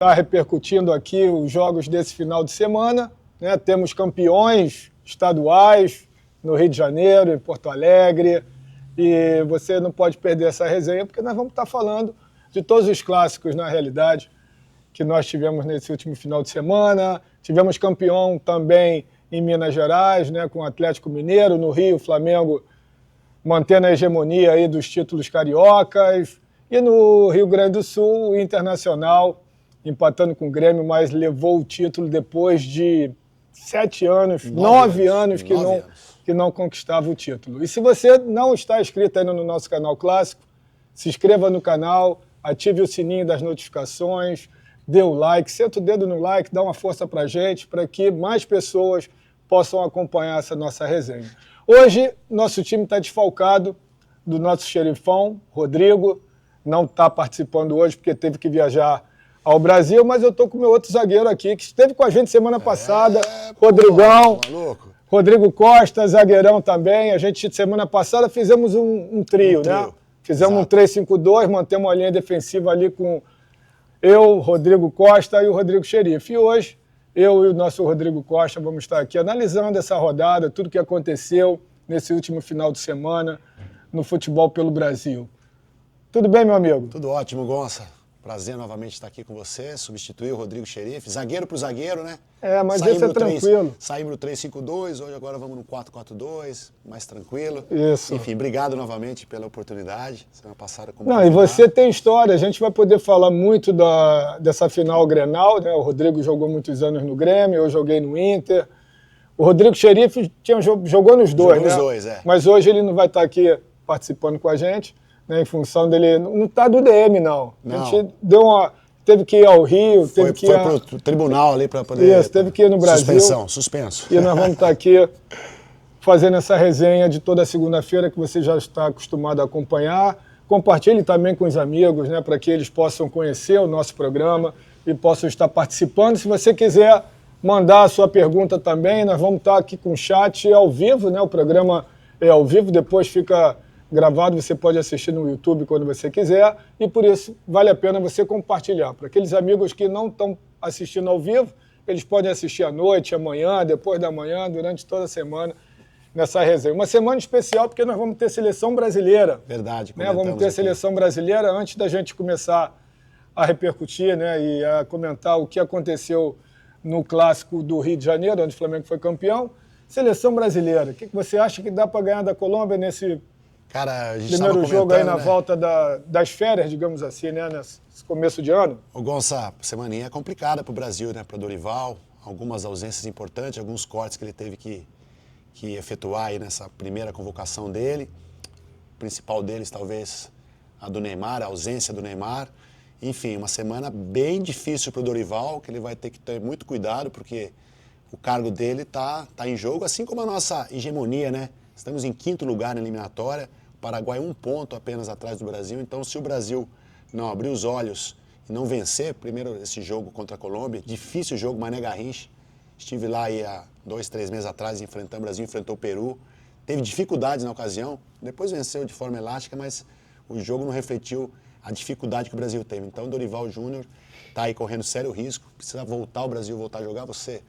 Está repercutindo aqui os jogos desse final de semana, né? Temos campeões estaduais no Rio de Janeiro, em Porto Alegre, e você não pode perder essa resenha, porque nós vamos estar falando de todos os clássicos, na realidade, que nós tivemos nesse último final de semana. Tivemos campeão também em Minas Gerais, né, com o Atlético Mineiro, no Rio, o Flamengo mantendo a hegemonia aí dos títulos cariocas, e no Rio Grande do Sul, o Internacional empatando com o Grêmio, mas levou o título depois de 7 anos, 9 anos que não conquistava o título. E se você não está inscrito ainda no nosso canal clássico, se inscreva no canal, ative o sininho das notificações, dê o like, senta o dedo no like, dá uma força pra gente, para que mais pessoas possam acompanhar essa nossa resenha. Hoje, nosso time está desfalcado do nosso xerifão, Rodrigo, não está participando hoje porque teve que viajar ao Brasil, mas eu estou com o meu outro zagueiro aqui, que esteve com a gente semana passada, Rodrigão, Rodrigo Costa, zagueirão também. A gente, semana passada, fizemos um trio, né? Fizemos um 3-5-2, mantemos a linha defensiva ali com eu, Rodrigo Costa e o Rodrigo Xerife. E hoje, eu e o nosso Rodrigo Costa vamos estar aqui analisando essa rodada, tudo que aconteceu nesse último final de semana no futebol pelo Brasil. Tudo bem, meu amigo? Tudo ótimo, Gonça. Prazer novamente estar aqui com você, substituir o Rodrigo Xerife, zagueiro pro zagueiro, né? Mas esse é tranquilo. Saímos no 3-5-2, hoje agora vamos no 4-4-2, mais tranquilo. Isso. Enfim, obrigado novamente pela oportunidade. Semana passada como Não, e você tem história, a gente vai poder falar muito dessa final Grenal, né? O Rodrigo jogou muitos anos no Grêmio, eu joguei no Inter. O Rodrigo Xerife jogou nos dois, jogou né? Nos dois, é. Mas hoje ele não vai estar aqui participando com a gente, né, em função dele, não está do DM, não. A gente teve que ir ao Rio, foi para o tribunal ali para poder... Isso, teve que ir no Brasil. Suspenso. E nós vamos estar aqui fazendo essa resenha de toda segunda-feira que você já está acostumado a acompanhar. Compartilhe também com os amigos, né, para que eles possam conhecer o nosso programa e possam estar participando. Se você quiser mandar a sua pergunta também, nós vamos estar aqui com o chat ao vivo, né? O programa é ao vivo, depois fica gravado, você pode assistir no YouTube quando você quiser, e por isso vale a pena você compartilhar. Para aqueles amigos que não estão assistindo ao vivo, eles podem assistir à noite, amanhã, depois da manhã, durante toda a semana, nessa resenha. Uma semana especial porque nós vamos ter seleção brasileira. Verdade. Né? Vamos ter seleção brasileira antes da gente começar a repercutir, né, e a comentar o que aconteceu no Clássico do Rio de Janeiro, onde o Flamengo foi campeão. Seleção brasileira, o que você acha que dá para ganhar da Colômbia nesse... Cara, a gente primeiro jogo aí na volta das férias, digamos assim, né? Nesse começo de ano? O Gonça, semaninha é complicada para o Brasil, né? Para o Dorival, algumas ausências importantes, alguns cortes que ele teve que efetuar aí nessa primeira convocação dele. O principal deles, talvez, a do Neymar, a ausência do Neymar. Enfim, uma semana bem difícil para o Dorival, que ele vai ter que ter muito cuidado, porque o cargo dele tá em jogo, assim como a nossa hegemonia, né? Estamos em 5º lugar na eliminatória. O Paraguai 1 ponto apenas atrás do Brasil. Então, se o Brasil não abrir os olhos e não vencer, primeiro esse jogo contra a Colômbia, difícil jogo, Mané Garrincha. Estive lá aí há 2, 3 meses atrás, enfrentando o Brasil, enfrentou o Peru. Teve dificuldades na ocasião, depois venceu de forma elástica, mas o jogo não refletiu a dificuldade que o Brasil teve. Então, o Dorival Júnior está aí correndo sério risco, precisa voltar o Brasil, voltar a jogar você.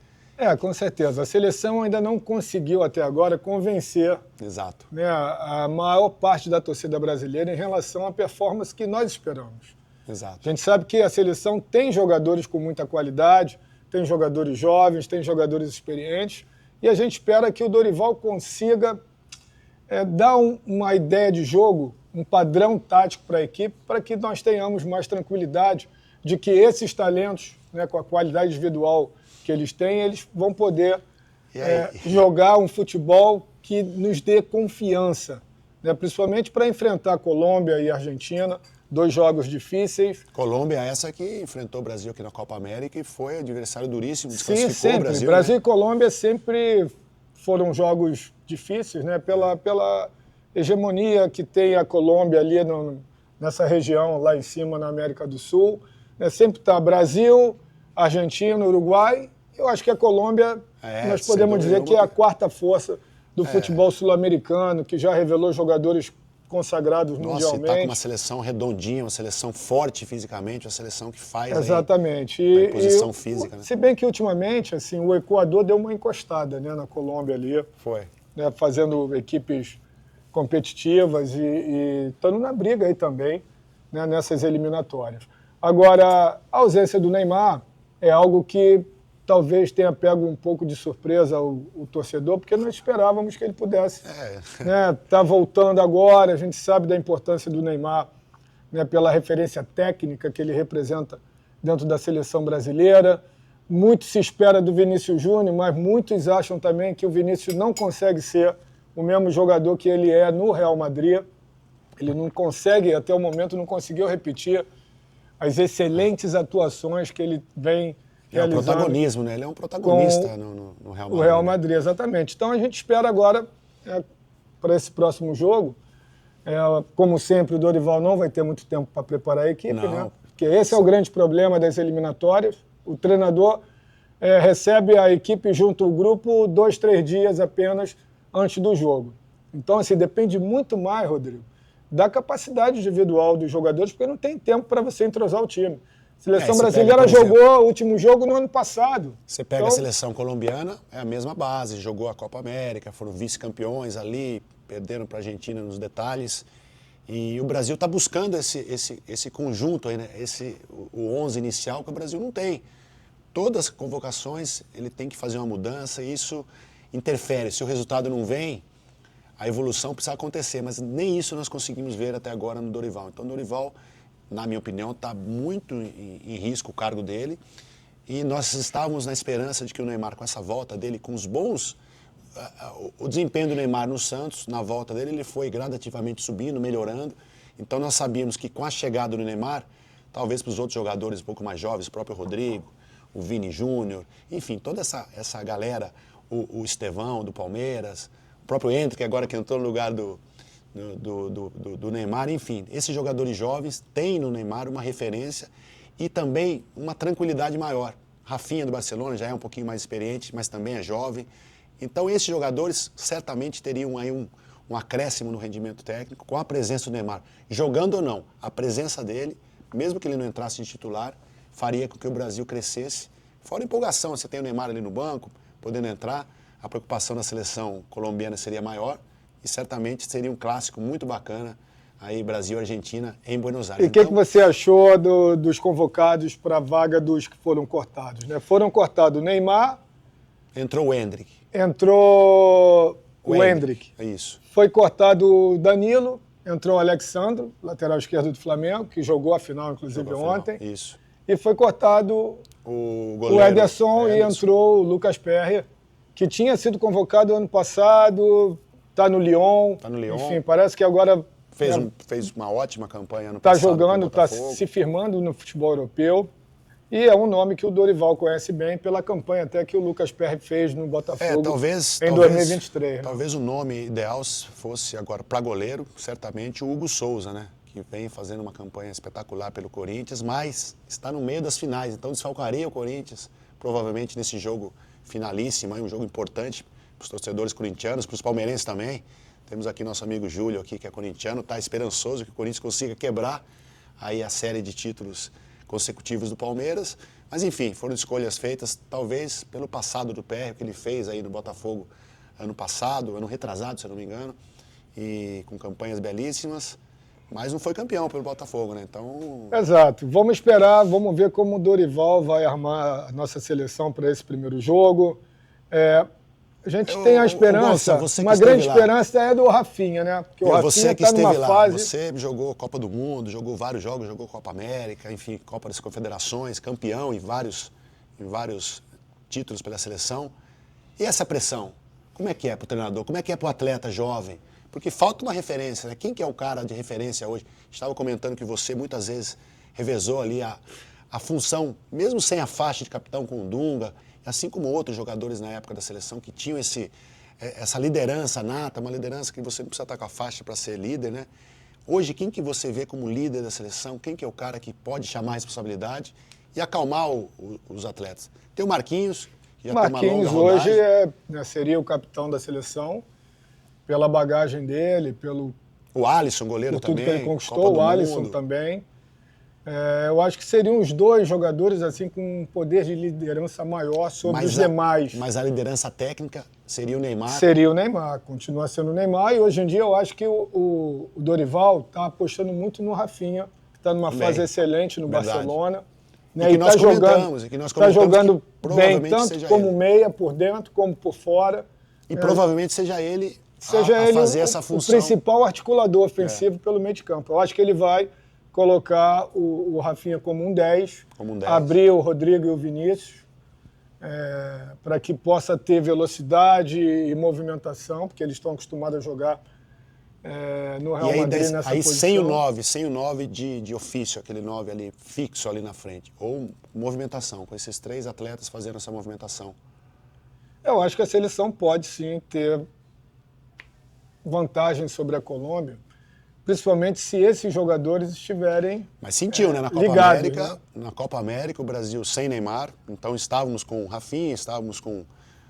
Com certeza. A seleção ainda não conseguiu até agora convencer, exato, né, a maior parte da torcida brasileira em relação à performance que nós esperamos. Exato. A gente sabe que a seleção tem jogadores com muita qualidade, tem jogadores jovens, tem jogadores experientes, e a gente espera que o Dorival consiga dar uma ideia de jogo, um padrão tático para a equipe, para que nós tenhamos mais tranquilidade de que esses talentos, né, com a qualidade individual que eles têm, eles vão poder jogar um futebol que nos dê confiança, né? Principalmente para enfrentar Colômbia e Argentina, 2 jogos difíceis. Colômbia essa que enfrentou o Brasil aqui na Copa América e foi adversário duríssimo, desclassificou. Sim, sempre. O Brasil, né? E Colômbia sempre foram jogos difíceis, né? Pela hegemonia que tem a Colômbia ali nessa região lá em cima na América do Sul, né? Sempre está Brasil, Argentina, Uruguai. Eu acho que a Colômbia, nós podemos dizer que é a 4ª força do futebol sul-americano, que já revelou jogadores consagrados Nossa, mundialmente. e tá com uma seleção redondinha, uma seleção forte fisicamente, uma seleção que faz Exatamente. aí a imposição física. Né? Se bem que ultimamente, assim, o Equador deu uma encostada, né, na Colômbia ali, Foi. né, fazendo equipes competitivas e estando na briga aí também, né, nessas eliminatórias. Agora, a ausência do Neymar é algo que talvez tenha pego um pouco de surpresa o torcedor, porque nós esperávamos que ele pudesse tá voltando agora. A gente sabe da importância do Neymar, né, pela referência técnica que ele representa dentro da seleção brasileira. Muito se espera do Vinícius Júnior, mas muitos acham também que o Vinícius não consegue ser o mesmo jogador que ele é no Real Madrid. Ele não consegue, até o momento, não conseguiu repetir as excelentes atuações que ele vem realizando. É o protagonismo, né? Ele é um protagonista no Real Madrid. O Real Madrid, exatamente. Então a gente espera agora, para esse próximo jogo, como sempre, o Dorival não vai ter muito tempo para preparar a equipe, né? Porque esse é o grande problema das eliminatórias. O treinador recebe a equipe junto ao grupo 2, 3 dias apenas antes do jogo. Então, assim, depende muito mais, Rodrigo, da capacidade individual dos jogadores, porque não tem tempo para você entrosar o time. A seleção brasileira jogou o último jogo no ano passado. Você pega a seleção colombiana, é a mesma base, jogou a Copa América, foram vice-campeões ali, perderam para a Argentina nos detalhes. E o Brasil está buscando esse conjunto aí, né? O 11 inicial que o Brasil não tem. Todas as convocações ele tem que fazer uma mudança e isso interfere. Se o resultado não vem, a evolução precisa acontecer, mas nem isso nós conseguimos ver até agora no Dorival. Então o Dorival, na minha opinião, está muito em risco o cargo dele e nós estávamos na esperança de que o Neymar, com essa volta dele, com os bons... O desempenho do Neymar no Santos, na volta dele, ele foi gradativamente subindo, melhorando. Então nós sabíamos que com a chegada do Neymar, talvez para os outros jogadores um pouco mais jovens, o próprio Rodrigo, o Vini Júnior, enfim, toda essa galera, o Estevão do Palmeiras, o próprio Endrick, agora que entrou no lugar do Neymar, enfim, esses jogadores jovens têm no Neymar uma referência e também uma tranquilidade maior. Rafinha do Barcelona já é um pouquinho mais experiente, mas também é jovem. Então esses jogadores certamente teriam aí um acréscimo no rendimento técnico com a presença do Neymar. Jogando ou não, a presença dele, mesmo que ele não entrasse de titular, faria com que o Brasil crescesse. Fora a empolgação, você tem o Neymar ali no banco, podendo entrar, a preocupação da seleção colombiana seria maior e certamente seria um clássico muito bacana aí Brasil e Argentina em Buenos Aires. E o que você achou dos convocados para a vaga dos que foram cortados? Né? Foram cortados o Neymar... Entrou o Endrick. Entrou o Endrick. É isso. Foi cortado o Danilo, entrou o Alexandro, lateral esquerdo do Flamengo, que jogou a final, inclusive, ontem. Isso. E foi cortado o Ederson e entrou o Lucas Perry, que tinha sido convocado ano passado, está no Lyon. Está no Lyon. Enfim, parece que agora... Fez uma ótima campanha ano passado. Está jogando, está se firmando no futebol europeu. E é um nome que o Dorival conhece bem pela campanha até que o Lucas Perry fez no Botafogo em 2023. Talvez o nome ideal fosse agora para goleiro, certamente o Hugo Souza, né? Que vem fazendo uma campanha espetacular pelo Corinthians, mas está no meio das finais, então desfalcaria o Corinthians, provavelmente nesse jogo finalíssimo, um jogo importante para os torcedores corintianos, para os palmeirenses também. Temos aqui nosso amigo Júlio, aqui, que é corintiano, está esperançoso que o Corinthians consiga quebrar aí a série de títulos consecutivos do Palmeiras, mas enfim, foram escolhas feitas talvez pelo passado do PR, que ele fez aí no Botafogo ano passado, ano retrasado, se eu não me engano, e com campanhas belíssimas, mas não foi campeão pelo Botafogo, né? Então... Exato. Vamos esperar, vamos ver como o Dorival vai armar a nossa seleção para esse primeiro jogo. A gente tem a esperança, uma grande esperança é do Rafinha, né? Porque o Rafinha está numa fase... Você jogou Copa do Mundo, jogou vários jogos, jogou Copa América, enfim, Copa das Confederações, campeão em vários títulos pela seleção. E essa pressão? Como é que é para o treinador? Como é que é para o atleta jovem? Porque falta uma referência, né? Quem que é o cara de referência hoje? Estava comentando que você muitas vezes revezou ali a função, mesmo sem a faixa de capitão com o Dunga, assim como outros jogadores na época da seleção que tinham essa liderança nata, uma liderança que você não precisa estar com a faixa para ser líder, né? Hoje, quem que você vê como líder da seleção? Quem que é o cara que pode chamar a responsabilidade e acalmar os atletas? Tem o Marquinhos, que já tem uma longa rodagem. Hoje seria o capitão da seleção, pela bagagem dele, pelo O Alisson, goleiro por tudo também. que ele conquistou, Copa do o Alisson Mundo. também. Eu acho que seriam os dois jogadores assim com um poder de liderança maior sobre os demais. Mas a liderança técnica seria o Neymar. Seria o Neymar, continua sendo o Neymar. E hoje em dia eu acho que o Dorival está apostando muito no Rafinha, que está numa fase excelente no Barcelona. Né? E que nós comentamos, está jogando bem, tanto seja como ele. meia por dentro, como por fora. E provavelmente seja ele a fazer essa função. O principal articulador ofensivo pelo meio de campo. Eu acho que ele vai colocar o Rafinha como um 10, abrir o Rodrigo e o Vinícius, para que possa ter velocidade e movimentação, porque eles estão acostumados a jogar no Real Madrid nessa posição. Sem o 9 de ofício, aquele 9 ali fixo ali na frente, ou movimentação, com esses 3 atletas fazendo essa movimentação. Eu acho que a seleção pode sim ter vantagem sobre a Colômbia, principalmente se esses jogadores estiverem Mas sentiu, né? Na Copa ligados, América, né? Na Copa América, o Brasil sem Neymar, então estávamos com Rafinha, estávamos com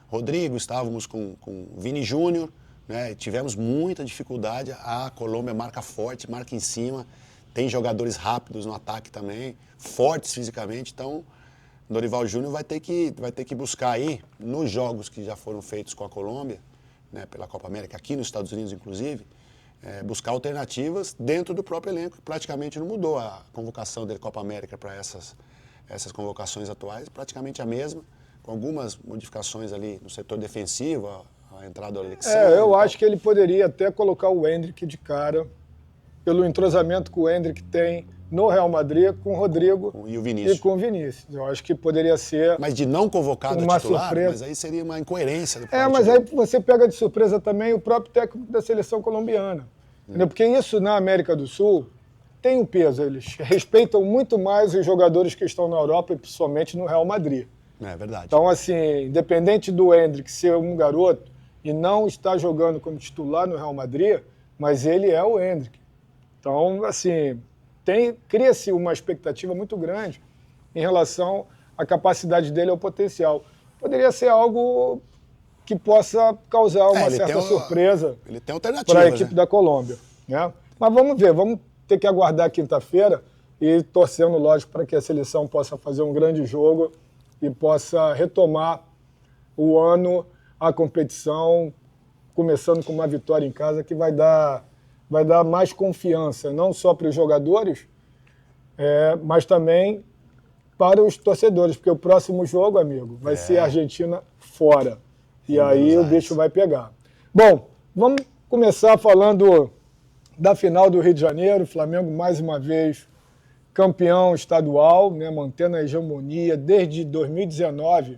Rodrigo, estávamos com Vini Júnior, né? Tivemos muita dificuldade. A Colômbia marca forte, marca em cima, tem jogadores rápidos no ataque também, fortes fisicamente, então Dorival Júnior vai ter que buscar aí, nos jogos que já foram feitos com a Colômbia, né, pela Copa América, aqui nos Estados Unidos inclusive, buscar alternativas dentro do próprio elenco, que praticamente não mudou a convocação dele Copa América para essas convocações atuais, praticamente a mesma, com algumas modificações ali no setor defensivo, a entrada do Alexandre. Eu acho que ele poderia até colocar o Endrick de cara, pelo entrosamento que o Endrick tem no Real Madrid com o Rodrigo e com o Vinícius. Eu acho que poderia ser mas de não convocado uma titular, surpresa. mas aí seria uma incoerência. Mas aí você pega de surpresa também o próprio técnico da seleção colombiana. Entendeu? Porque isso na América do Sul tem um peso. Eles respeitam muito mais os jogadores que estão na Europa e principalmente no Real Madrid. É verdade. Então, assim, independente do Endrick ser um garoto e não estar jogando como titular no Real Madrid, mas ele é o Endrick. Então, assim, cria-se uma expectativa muito grande em relação à capacidade dele ao potencial. Poderia ser algo que possa causar uma certa surpresa para a equipe da Colômbia. Né? Mas vamos ver, vamos ter que aguardar quinta-feira e torcendo, lógico, para que a seleção possa fazer um grande jogo e possa retomar o ano, a competição, começando com uma vitória em casa que vai dar mais confiança, não só para os jogadores, mas também para os torcedores, porque o próximo jogo, amigo, vai ser Argentina fora. E aí o bicho vai pegar. Bom, vamos começar falando da final do Rio de Janeiro. O Flamengo, mais uma vez, campeão estadual, né, mantendo a hegemonia. Desde 2019,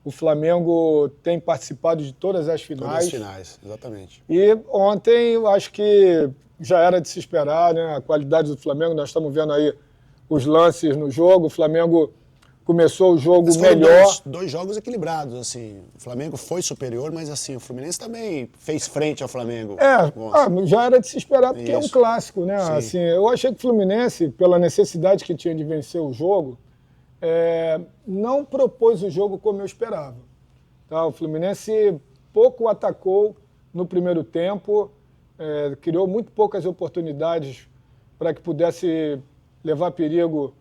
o Flamengo tem participado de todas as finais. Todas as finais, exatamente. E ontem, eu acho que já era de se esperar, né, a qualidade do Flamengo. Nós estamos vendo aí os lances no jogo. O Flamengo começou o jogo melhor. Dois jogos equilibrados, assim. O Flamengo foi superior, mas assim, o Fluminense também fez frente ao Flamengo. Já era de se esperar, porque é um clássico, né? Assim, eu achei que o Fluminense, pela necessidade que tinha de vencer o jogo, não propôs o jogo como eu esperava. Tá? O Fluminense pouco atacou no primeiro tempo, criou muito poucas oportunidades para que pudesse levar perigo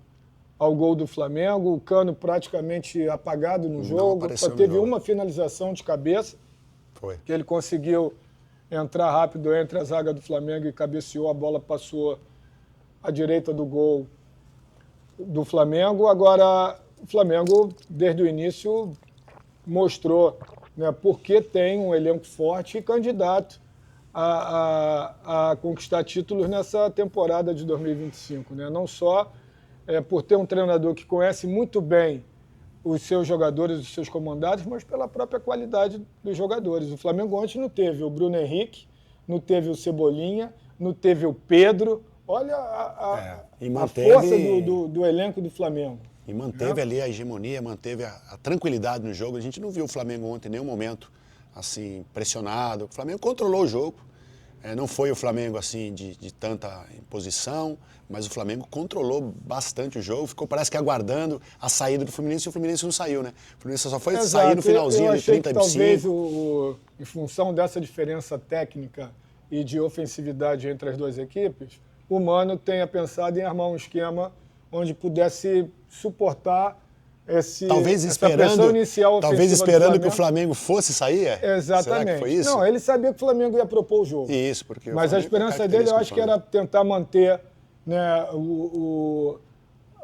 ao gol do Flamengo. O Cano praticamente apagado no jogo, só teve uma finalização de cabeça, que ele conseguiu entrar rápido entre a zaga do Flamengo e cabeceou, a bola passou à direita do gol do Flamengo. Agora, o Flamengo, desde o início, mostrou, né, porque tem um elenco forte e candidato a conquistar títulos nessa temporada de 2025. Né? Não só por ter um treinador que conhece muito bem os seus jogadores, os seus comandados, mas pela própria qualidade dos jogadores. O Flamengo ontem não teve o Bruno Henrique, não teve o Cebolinha, não teve o Pedro. Olha a força do elenco do Flamengo. E manteve ali a hegemonia, manteve a tranquilidade no jogo. A gente não viu o Flamengo ontem em nenhum momento assim, pressionado. O Flamengo controlou o jogo. Não foi o Flamengo assim de tanta imposição, mas o Flamengo controlou bastante o jogo, ficou parece que aguardando a saída do Fluminense e o Fluminense não saiu, né? O Fluminense só foi sair no finalzinho de 30 talvez em função dessa diferença técnica e de ofensividade entre as duas equipes, o Mano tenha pensado em armar um esquema onde pudesse suportar talvez essa pressão inicial ofensiva talvez esperando do que o Flamengo fosse sair? Exatamente. Será que foi isso? Não, ele sabia que o Flamengo ia propor o jogo. Isso, porque mas a esperança dele, eu acho que era tentar manter, né,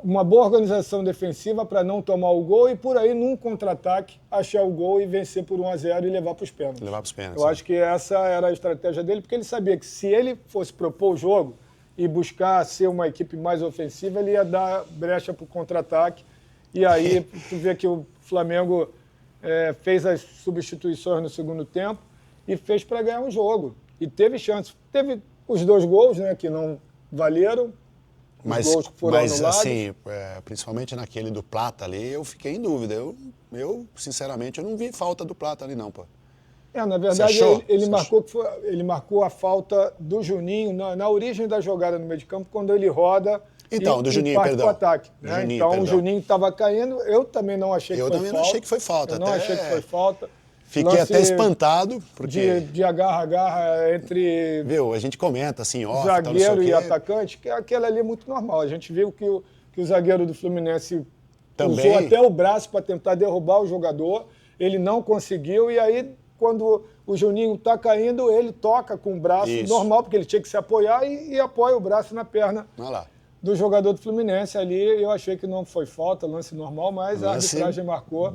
uma boa organização defensiva para não tomar o gol e por aí, num contra-ataque, achar o gol e vencer por 1-0 e levar para os pênaltis. Eu acho que essa era a estratégia dele, porque ele sabia que se ele fosse propor o jogo e buscar ser uma equipe mais ofensiva, ele ia dar brecha para o contra-ataque. E aí, tu vê que o Flamengo fez as substituições no segundo tempo e fez para ganhar um jogo. E teve chance. Teve os 2 gols, né, que não valeram. Mas assim, principalmente naquele do Plata ali, eu fiquei em dúvida. Eu sinceramente, eu não vi falta do Plata ali, não, pô. Na verdade, ele marcou a falta do Juninho na origem da jogada no meio de campo, quando ele roda do Juninho, parte perdão. Pro ataque. Né? Então, o Juninho estava caindo. Eu também não achei que foi falta. Eu também não achei que foi falta. Eu não achei que foi falta. Fiquei até espantado, porque... De agarra-agarra entre... Viu, a gente comenta assim, zagueiro e atacante, que aquela ali é muito normal. A gente viu que o zagueiro do Fluminense também usou até o braço para tentar derrubar o jogador. Ele não conseguiu e aí, quando o Juninho está caindo, ele toca com o braço normal, porque ele tinha que se apoiar e apoia o braço na perna do jogador do Fluminense ali. Eu achei que não foi falta, lance normal, mas a arbitragem marcou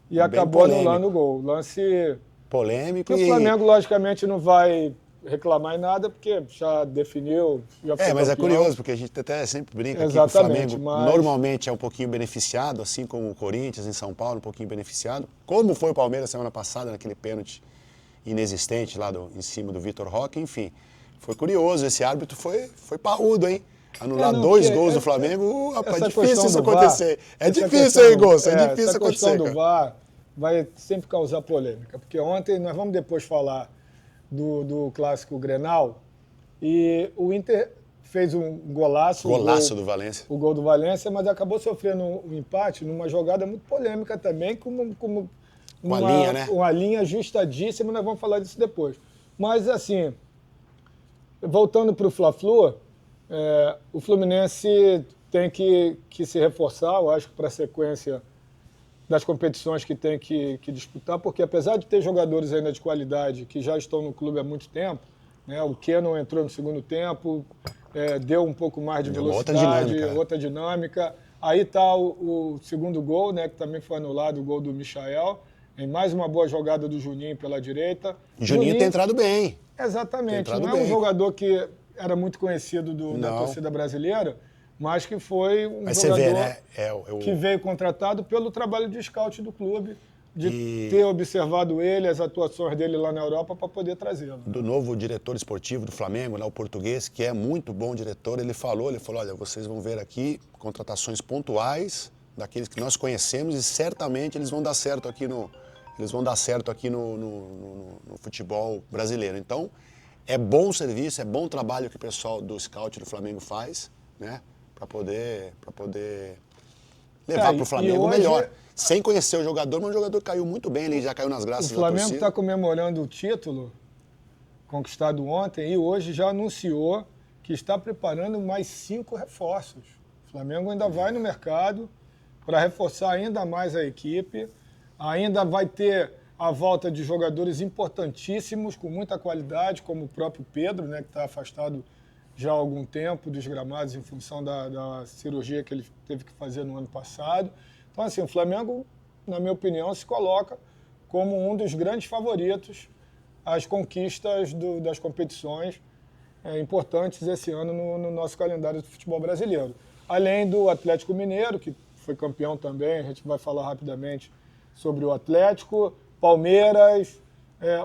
e acabou anulando o gol. Lance polêmico. Que o Flamengo, logicamente, não vai reclamar em nada, porque já definiu, já foi mas campeão. É curioso, porque a gente até sempre brinca aqui que o Flamengo normalmente é um pouquinho beneficiado, assim como o Corinthians em São Paulo, um pouquinho beneficiado, como foi o Palmeiras semana passada, naquele pênalti inexistente lá em cima do Vitor Roque, enfim. Foi curioso, esse árbitro foi parrudo, hein? Anular 2 gols do Flamengo, rapaz, é difícil isso acontecer. É difícil, hein, Gonçalo? É difícil acontecer. A questão do VAR vai sempre causar polêmica, porque ontem, nós vamos depois falar do clássico Grenal, e o Inter fez um golaço. Golaço do Valência. O gol do Valência, mas acabou sofrendo um empate numa jogada muito polêmica também, uma linha, né? Uma linha ajustadíssima, nós vamos falar disso depois. Mas, assim, voltando para o Fla-Flu, o Fluminense tem que se reforçar, eu acho, para a sequência das competições que tem que disputar, porque apesar de ter jogadores ainda de qualidade que já estão no clube há muito tempo, né, o Keno entrou no segundo tempo, deu um pouco mais de velocidade, outra dinâmica. Aí está o segundo gol, né, que também foi anulado, o gol do Michael, em mais uma boa jogada do Juninho pela direita. Juninho tem entrado bem. Exatamente, não é um jogador que era muito conhecido da torcida brasileira, mas que foi um jogador que veio contratado pelo trabalho de scout do clube, de ter observado ele, as atuações dele lá na Europa, para poder trazê-lo. Do novo diretor esportivo do Flamengo, o português, que é muito bom diretor, ele falou, olha, vocês vão ver aqui contratações pontuais, daqueles que nós conhecemos, e certamente eles vão dar certo aqui no futebol brasileiro. Então, é bom serviço, é bom trabalho que o pessoal do scout do Flamengo faz, né? Para poder levar para o Flamengo melhor. Sem conhecer o jogador, mas o jogador caiu muito bem, ele já caiu nas graças da torcida. O Flamengo está comemorando o título conquistado ontem e hoje já anunciou que está preparando mais 5 reforços. O Flamengo ainda vai no mercado para reforçar ainda mais a equipe, ainda vai ter a volta de jogadores importantíssimos, com muita qualidade, como o próprio Pedro, né, que está afastado já há algum tempo dos gramados em função da cirurgia que ele teve que fazer no ano passado. Então, assim, o Flamengo, na minha opinião, se coloca como um dos grandes favoritos às conquistas das competições importantes esse ano no nosso calendário do futebol brasileiro. Além do Atlético Mineiro, que foi campeão também, a gente vai falar rapidamente sobre o Atlético, Palmeiras,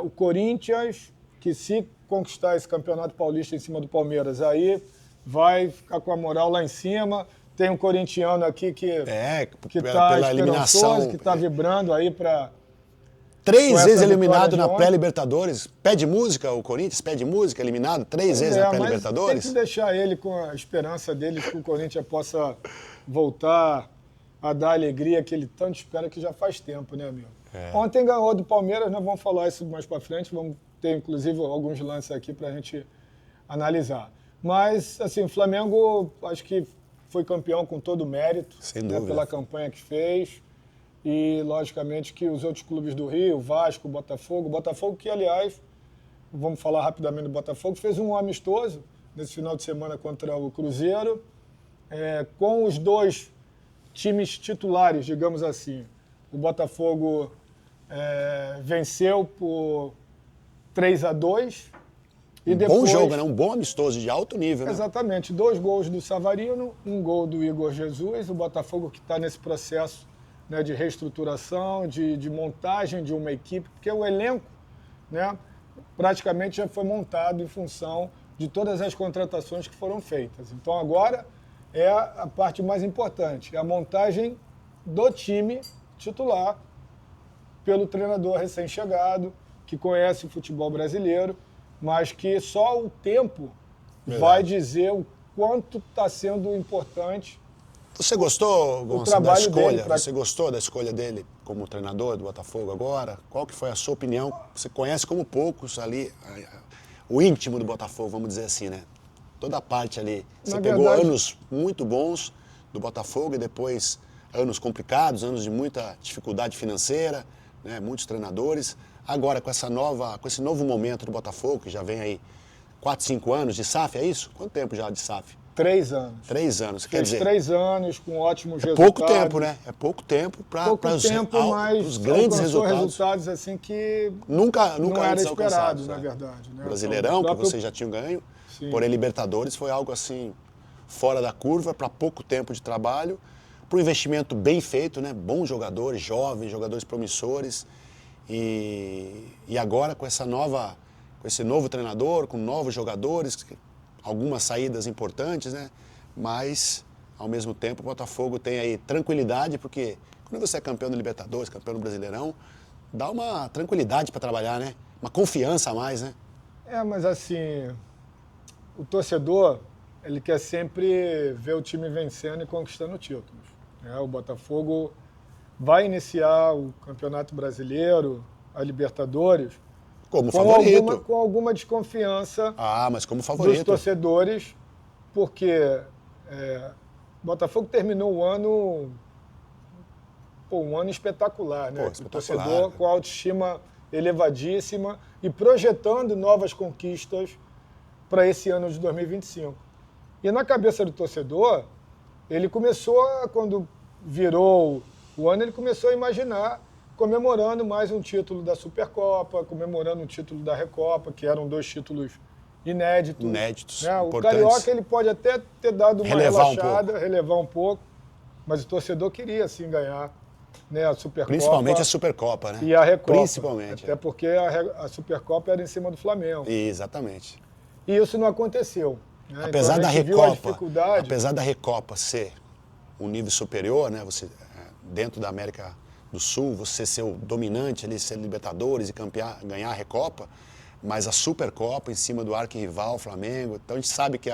o Corinthians, que se conquistar esse campeonato paulista em cima do Palmeiras, aí vai ficar com a moral lá em cima. Tem um corintiano aqui que está esperançoso, que está vibrando aí para... 3 vezes eliminado na pré-Libertadores. Pede música, o Corinthians pede música, eliminado 3 vezes na pré-Libertadores. Tem que deixar ele com a esperança dele que o Corinthians possa voltar a dar a alegria que ele tanto espera, que já faz tempo, né, amigo? Ontem ganhou do Palmeiras, nós vamos falar isso mais para frente, vamos Tem, inclusive, alguns lances aqui para a gente analisar. Mas, assim, o Flamengo, acho que foi campeão com todo o mérito, Sem né, dúvida. pela campanha que fez. E, logicamente, que os outros clubes do Rio, Vasco, Botafogo que, aliás, vamos falar rapidamente do Botafogo, fez um amistoso nesse final de semana contra o Cruzeiro, com os dois times titulares, digamos assim. O Botafogo venceu por 3-2. E depois, bom jogo, né? Um bom amistoso de alto nível, né? Exatamente. 2 gols do Savarino, 1 gol do Igor Jesus. O Botafogo que está nesse processo, né, de reestruturação, de montagem de uma equipe, porque o elenco, né, praticamente já foi montado em função de todas as contratações que foram feitas. Então agora é a parte mais importante, é a montagem do time titular pelo treinador recém-chegado, que conhece o futebol brasileiro, mas que só o tempo vai dizer o quanto está sendo importante. Você gostou, Gonçalo, da trabalho escolha? dele Você gostou da escolha dele como treinador do Botafogo agora? Qual que foi a sua opinião? Você conhece como poucos ali o íntimo do Botafogo, vamos dizer assim, né? Toda a parte ali. Você pegou anos muito bons do Botafogo e depois anos complicados, anos de muita dificuldade financeira, né? Muitos treinadores. Agora, com esse novo momento do Botafogo, que já vem aí 4, 5 anos de SAF, é isso? Quanto tempo já de SAF? 3 anos. 3 anos, quer Fez dizer... 3 anos com ótimos resultados. Pouco tempo, né? É pouco tempo para os grandes resultados assim que nunca não era antes esperado, alcançados, na verdade. Né? Brasileirão, que você já tinha ganho, porém Libertadores foi algo assim fora da curva, para pouco tempo de trabalho, para um investimento bem feito, né? Bons jogadores, jovens, jogadores promissores. E agora com esse novo treinador, com novos jogadores, algumas saídas importantes, né? Mas, ao mesmo tempo, o Botafogo tem aí tranquilidade, porque quando você é campeão do Libertadores, campeão do Brasileirão, dá uma tranquilidade para trabalhar, né? Uma confiança a mais, né? Mas assim, o torcedor, ele quer sempre ver o time vencendo e conquistando títulos. O Botafogo vai iniciar o Campeonato Brasileiro, a Libertadores, como favorito. Com alguma desconfiança mas como favorito. Dos torcedores, porque o Botafogo terminou o ano, um ano espetacular, né? Espetacular, o torcedor com autoestima elevadíssima e projetando novas conquistas para esse ano de 2025. E na cabeça do torcedor, ele começou, quando virou o ano, ele começou a imaginar comemorando mais um título da Supercopa, comemorando um título da Recopa, que eram 2 títulos inéditos. Né? O Carioca ele pode até ter dado uma relaxada, relevar um pouco, mas o torcedor queria sim ganhar, né, a Supercopa. Principalmente a Supercopa, né? E a Recopa. Principalmente. Até porque a Supercopa era em cima do Flamengo. Exatamente. E isso não aconteceu. Né? Apesar então, da Recopa ser um nível superior, né? Você, dentro da América do Sul, você ser o dominante ali, ser Libertadores e ganhar a Recopa, mas a Supercopa em cima do arquirrival Flamengo, então a gente sabe que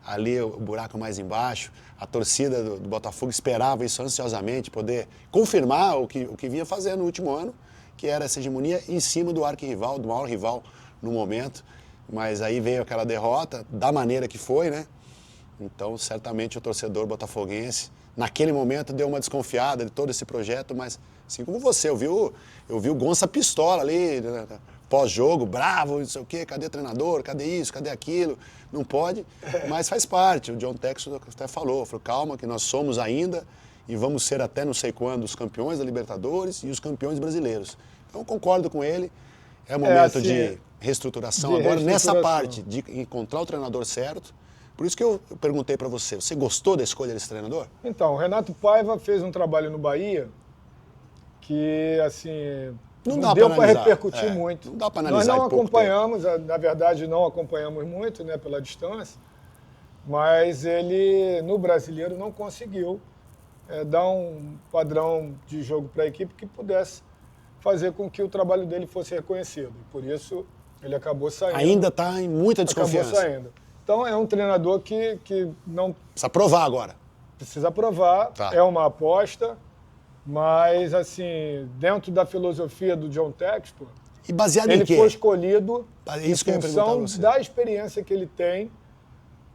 ali o buraco mais embaixo, a torcida do Botafogo esperava isso ansiosamente, poder confirmar o que vinha fazendo no último ano, que era essa hegemonia em cima do arquirrival, do maior rival no momento, mas aí veio aquela derrota, da maneira que foi, né? Então, certamente o torcedor botafoguense, naquele momento, deu uma desconfiada de todo esse projeto, mas assim como você, eu vi o Gonça pistola ali, né, pós-jogo, bravo, não sei o quê, cadê o treinador, cadê isso, cadê aquilo, não pode, mas faz parte. O John Textor até falou, calma, que nós somos ainda e vamos ser até não sei quando os campeões da Libertadores e os campeões brasileiros. Então, eu concordo com ele, é um momento de reestruturação. Agora, nessa parte de encontrar o treinador certo, por isso que eu perguntei para você, você gostou da escolha desse treinador? Então, o Renato Paiva fez um trabalho no Bahia que, assim, não deu para repercutir muito. Não dá para analisar. Nós não acompanhamos, na verdade não acompanhamos muito, né, pela distância, mas ele, no Brasileiro, não conseguiu dar um padrão de jogo para a equipe que pudesse fazer com que o trabalho dele fosse reconhecido. E por isso ele acabou saindo. Ainda está em muita desconfiança. Acabou saindo. Então é um treinador que não... Precisa provar agora. Precisa provar, é uma aposta, mas assim, dentro da filosofia do John Textor, E baseado em Ele quê? foi escolhido Isso que eu em ia perguntar função a você. da experiência que ele tem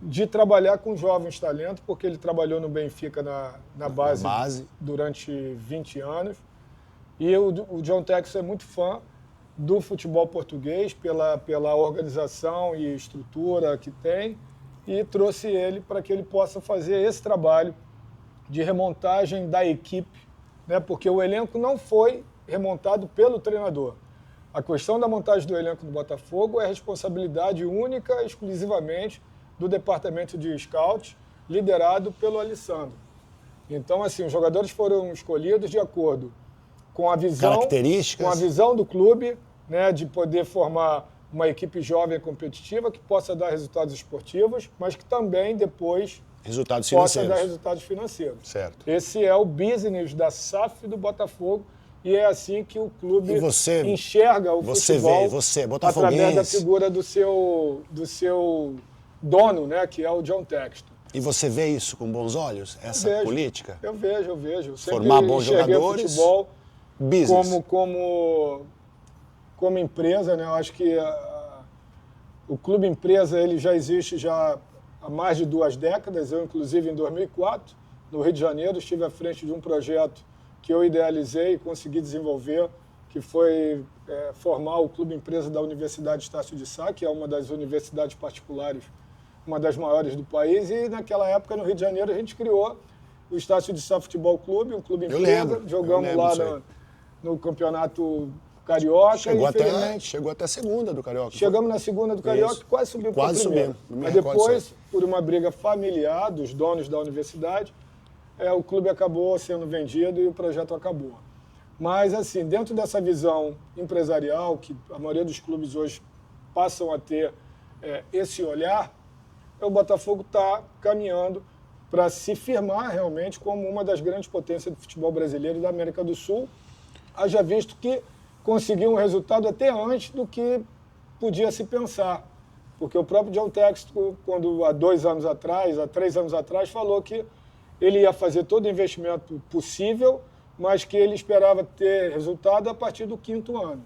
de trabalhar com jovens talentos, porque ele trabalhou no Benfica na base durante 20 anos. E o John Textor é muito fã do futebol português, pela organização e estrutura que tem, e trouxe ele para que ele possa fazer esse trabalho de remontagem da equipe, né? Porque o elenco não foi remontado pelo treinador. A questão da montagem do elenco do Botafogo é responsabilidade única, exclusivamente, do departamento de scout, liderado pelo Alessandro. Então, assim, os jogadores foram escolhidos de acordo com a visão do clube, né, de poder formar uma equipe jovem competitiva que possa dar resultados esportivos, mas que também depois possa dar resultados financeiros. Certo. Esse é o business da SAF do Botafogo e é assim que o clube enxerga o futebol através da figura do seu dono, né, que é o John Textor. E você vê isso com bons olhos, essa política? Eu vejo. Eu sempre formar bons jogadores, futebol business. Como empresa, né? Eu acho que o clube empresa ele já existe já há mais de 2 décadas. Eu, inclusive, em 2004, no Rio de Janeiro, estive à frente de um projeto que eu idealizei e consegui desenvolver, que foi formar o clube empresa da Universidade Estácio de Sá, que é uma das universidades particulares, uma das maiores do país. E naquela época, no Rio de Janeiro, a gente criou o Estácio de Sá Futebol Clube, um clube empresa. Jogamos lá no campeonato carioca. Chegou até a segunda do Carioca. Chegamos na segunda do Carioca e quase subimos para a primeira. Mas depois, por uma briga familiar dos donos da universidade, o clube acabou sendo vendido e o projeto acabou. Mas, assim, dentro dessa visão empresarial, que a maioria dos clubes hoje passam a ter esse olhar, o Botafogo está caminhando para se firmar realmente como uma das grandes potências do futebol brasileiro e da América do Sul, haja visto que conseguiu um resultado até antes do que podia se pensar. Porque o próprio John Textor, quando há 3 anos atrás, falou que ele ia fazer todo o investimento possível, mas que ele esperava ter resultado a partir do 5º ano.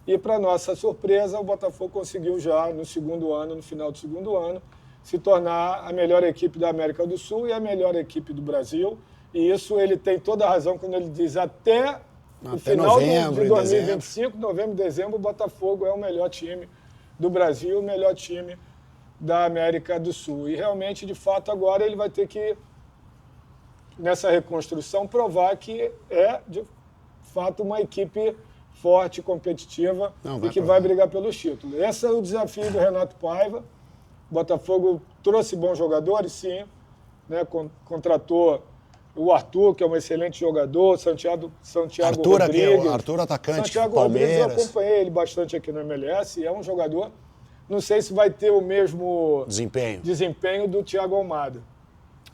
E, para nossa surpresa, o Botafogo conseguiu já no final do segundo ano, se tornar a melhor equipe da América do Sul e a melhor equipe do Brasil. E isso ele tem toda a razão quando ele diz até o final de 2025, novembro, dezembro, o Botafogo é o melhor time do Brasil, o melhor time da América do Sul. E realmente, de fato, agora ele vai ter que, nessa reconstrução, provar que é, de fato, uma equipe forte, competitiva e que vai brigar pelos títulos. Esse é o desafio do Renato Paiva. O Botafogo trouxe bons jogadores, sim, né? Contratou o Arthur, que é um excelente jogador, Santiago Rodrigues. Arthur atacante, Santiago Palmeiras. Rodrigues, eu acompanhei ele bastante aqui no MLS, e é um jogador, não sei se vai ter o mesmo desempenho do Thiago Almada.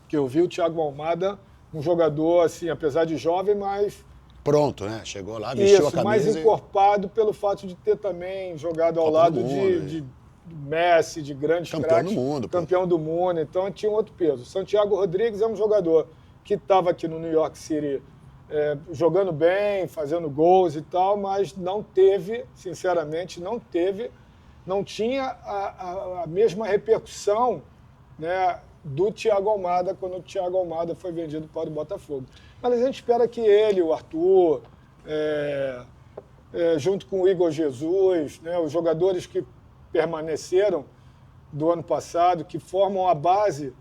Que eu vi o Thiago Almada, um jogador, assim, apesar de jovem, mas... Pronto, né? Chegou lá, vestiu a camisa. Mais encorpado pelo fato de ter também jogado ao lado de Messi, de grandes craques. Campeão do mundo. Então tinha um outro peso. Santiago Rodrigues é um jogador que estava aqui no New York City jogando bem, fazendo gols e tal, mas não teve, sinceramente, não tinha a mesma repercussão, né, do Thiago Almada quando o Thiago Almada foi vendido para o Botafogo. Mas a gente espera que ele, o Arthur, junto com o Igor Jesus, né, os jogadores que permaneceram do ano passado, que formam a base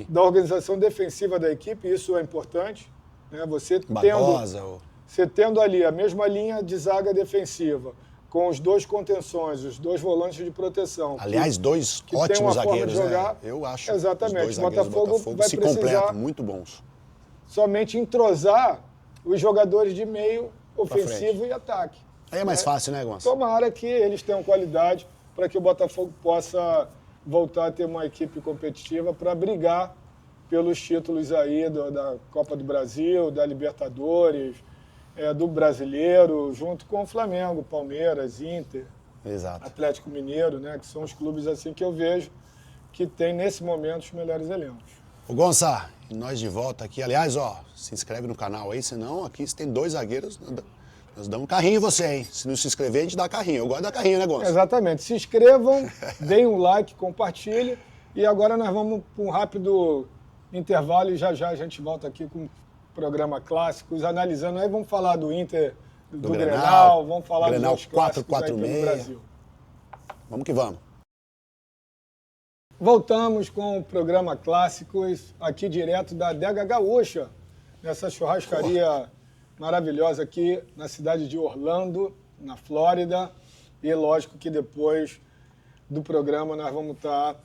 da organização defensiva da equipe, isso é importante. Né? Você tendo ali a mesma linha de zaga defensiva, com os 2 contenções, os 2 volantes de proteção. Aliás, 2 ótimos zagueiros, né? Eu acho. Exatamente. Os 2 zagueiros do Botafogo vai se completam, muito bons. Somente entrosar os jogadores de meio ofensivo e ataque. Aí é mais fácil, né, Gonçalo? Tomara que eles tenham qualidade para que o Botafogo possa voltar a ter uma equipe competitiva para brigar pelos títulos aí da Copa do Brasil, da Libertadores, do Brasileiro, junto com o Flamengo, Palmeiras, Inter, Atlético Mineiro, né, que são os clubes assim que eu vejo que tem nesse momento os melhores elencos. Ô Gonçalo, nós de volta aqui. Aliás, se inscreve no canal aí, senão aqui você tem 2 zagueiros Nós damos um carrinho em você, hein? Se não se inscrever, a gente dá carrinho. Eu gosto de dar carrinho, né, Gonçalo? Exatamente. Se inscrevam, deem um like, compartilhem. E agora nós vamos para um rápido intervalo e já a gente volta aqui com o programa Clássicos, analisando. Aí vamos falar do Inter, do Grenal, vamos falar Grenal dos clássicos aí 4-4-6. pelo Brasil. Vamos que vamos. Voltamos com o programa Clássicos, aqui direto da Adega Gaúcha, nessa churrascaria maravilhosa aqui na cidade de Orlando, na Flórida. E lógico que depois do programa nós vamos estar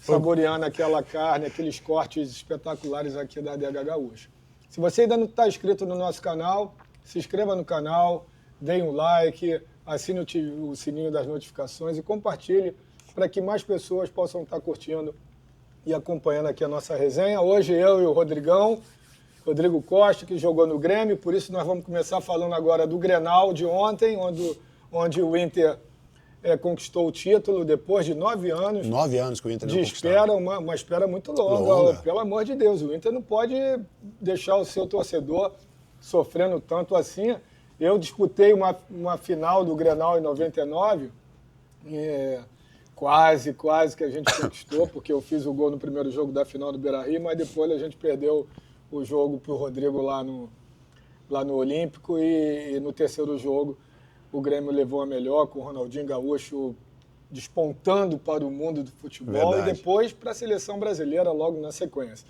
saboreando aquela carne, aqueles cortes espetaculares aqui da Adega Gaúcha. Se você ainda não está inscrito no nosso canal, se inscreva no canal, dê um like, assine o sininho das notificações e compartilhe para que mais pessoas possam estar curtindo e acompanhando aqui a nossa resenha. Hoje eu e o Rodrigo Costa, que jogou no Grêmio, por isso nós vamos começar falando agora do Grenal de ontem, onde o Inter conquistou o título depois de 9 anos. 9 anos que o Inter não de conquistou. espera, uma espera muito longa. Pelo amor de Deus, o Inter não pode deixar o seu torcedor sofrendo tanto assim. Eu disputei uma final do Grenal em 99, quase que a gente conquistou, porque eu fiz o gol no primeiro jogo da final do Beira-Rio, mas depois a gente perdeu o jogo para o Rodrigo lá no Olímpico e no terceiro jogo o Grêmio levou a melhor, com o Ronaldinho Gaúcho despontando para o mundo do futebol. Verdade. E depois para a seleção brasileira logo na sequência.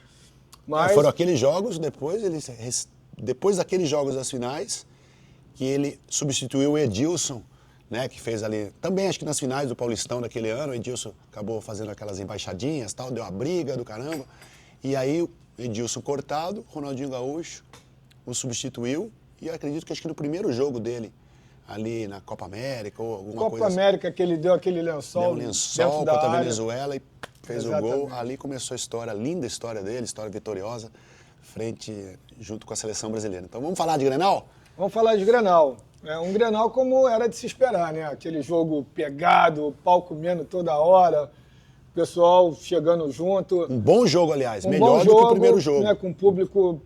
Mas foram aqueles jogos, depois daqueles jogos das finais, que ele substituiu o Edilson, né, que fez ali, também acho que nas finais do Paulistão daquele ano, o Edilson acabou fazendo aquelas embaixadinhas, tal, deu a briga do caramba. E aí o Edilson cortado, Ronaldinho Gaúcho o substituiu, e eu acredito que acho que no primeiro jogo dele, ali na Copa América ou alguma coisa Copa América, que ele deu aquele lençol, deu um lençol contra a Venezuela e fez Exatamente. o gol. Ali começou a história, a linda história dele, história vitoriosa, junto com a seleção brasileira. Então vamos falar de Grenal? Vamos falar de Grenal. Um Grenal como era de se esperar, né? Aquele jogo pegado, o pau comendo toda hora, o pessoal chegando junto. Um bom jogo, aliás, melhor do que o primeiro jogo. Né? Com um público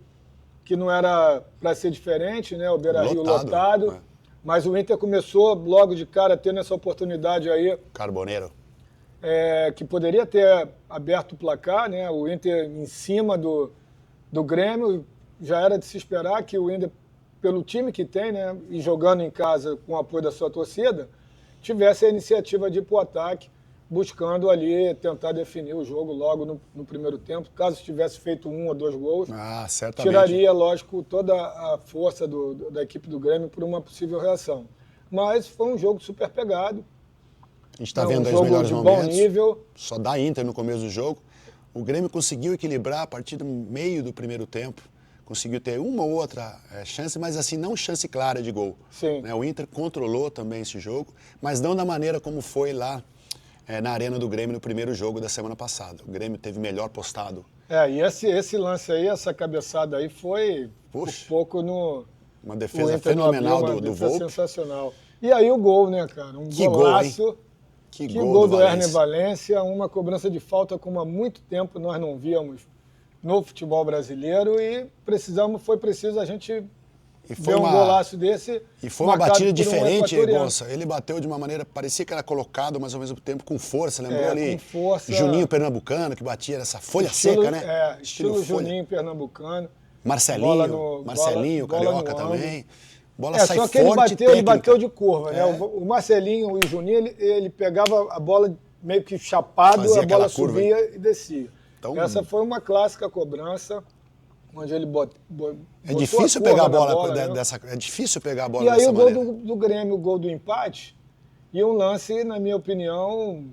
que não era para ser diferente, né? O Beira-Rio lotado. Mas o Inter começou logo de cara tendo essa oportunidade aí. Carboneiro. Que poderia ter aberto o placar, né? O Inter em cima do Grêmio. Já era de se esperar que o Inter, pelo time que tem, né? E jogando em casa com o apoio da sua torcida, tivesse a iniciativa de ir para o ataque, buscando ali tentar definir o jogo logo no primeiro tempo. Caso tivesse feito 1 ou 2 gols, certamente tiraria, lógico, toda a força da equipe do Grêmio por uma possível reação. Mas foi um jogo super pegado. A gente está vendo aí os melhores momentos. Bom nível. Só dá Inter no começo do jogo. O Grêmio conseguiu equilibrar a partir do meio do primeiro tempo. Conseguiu ter uma ou outra chance, mas assim, não chance clara de gol. Sim. O Inter controlou também esse jogo, mas não da maneira como foi lá na Arena do Grêmio no primeiro jogo da semana passada. O Grêmio teve melhor postado. E esse lance aí, essa cabeçada aí foi um pouco no... Uma defesa fenomenal do Volpi. Sensacional. E aí o gol, né, cara? Um golaço. Gol, que gol do Herné Valência, uma cobrança de falta como há muito tempo nós não víamos no futebol brasileiro e foi preciso a gente ver um golaço desse. E foi uma batida diferente, Gonça. Ele bateu de uma maneira, parecia que era colocado, mas ao mesmo tempo com força. Lembrou ali com força, Juninho Pernambucano, que batia nessa folha seca, né? Estilo Juninho Pernambucano. Marcelinho, carioca também. Bola sai só que forte, ele bateu de curva, né? O Marcelinho e o Juninho, ele pegava a bola meio que chapado, fazia a bola curva, subia e descia. Então, essa foi uma clássica cobrança, onde ele é difícil pegar a bola né? dessa. É difícil pegar a bola dessa dessa maneira. E aí o gol do Grêmio, o gol do empate, e um lance, na minha opinião,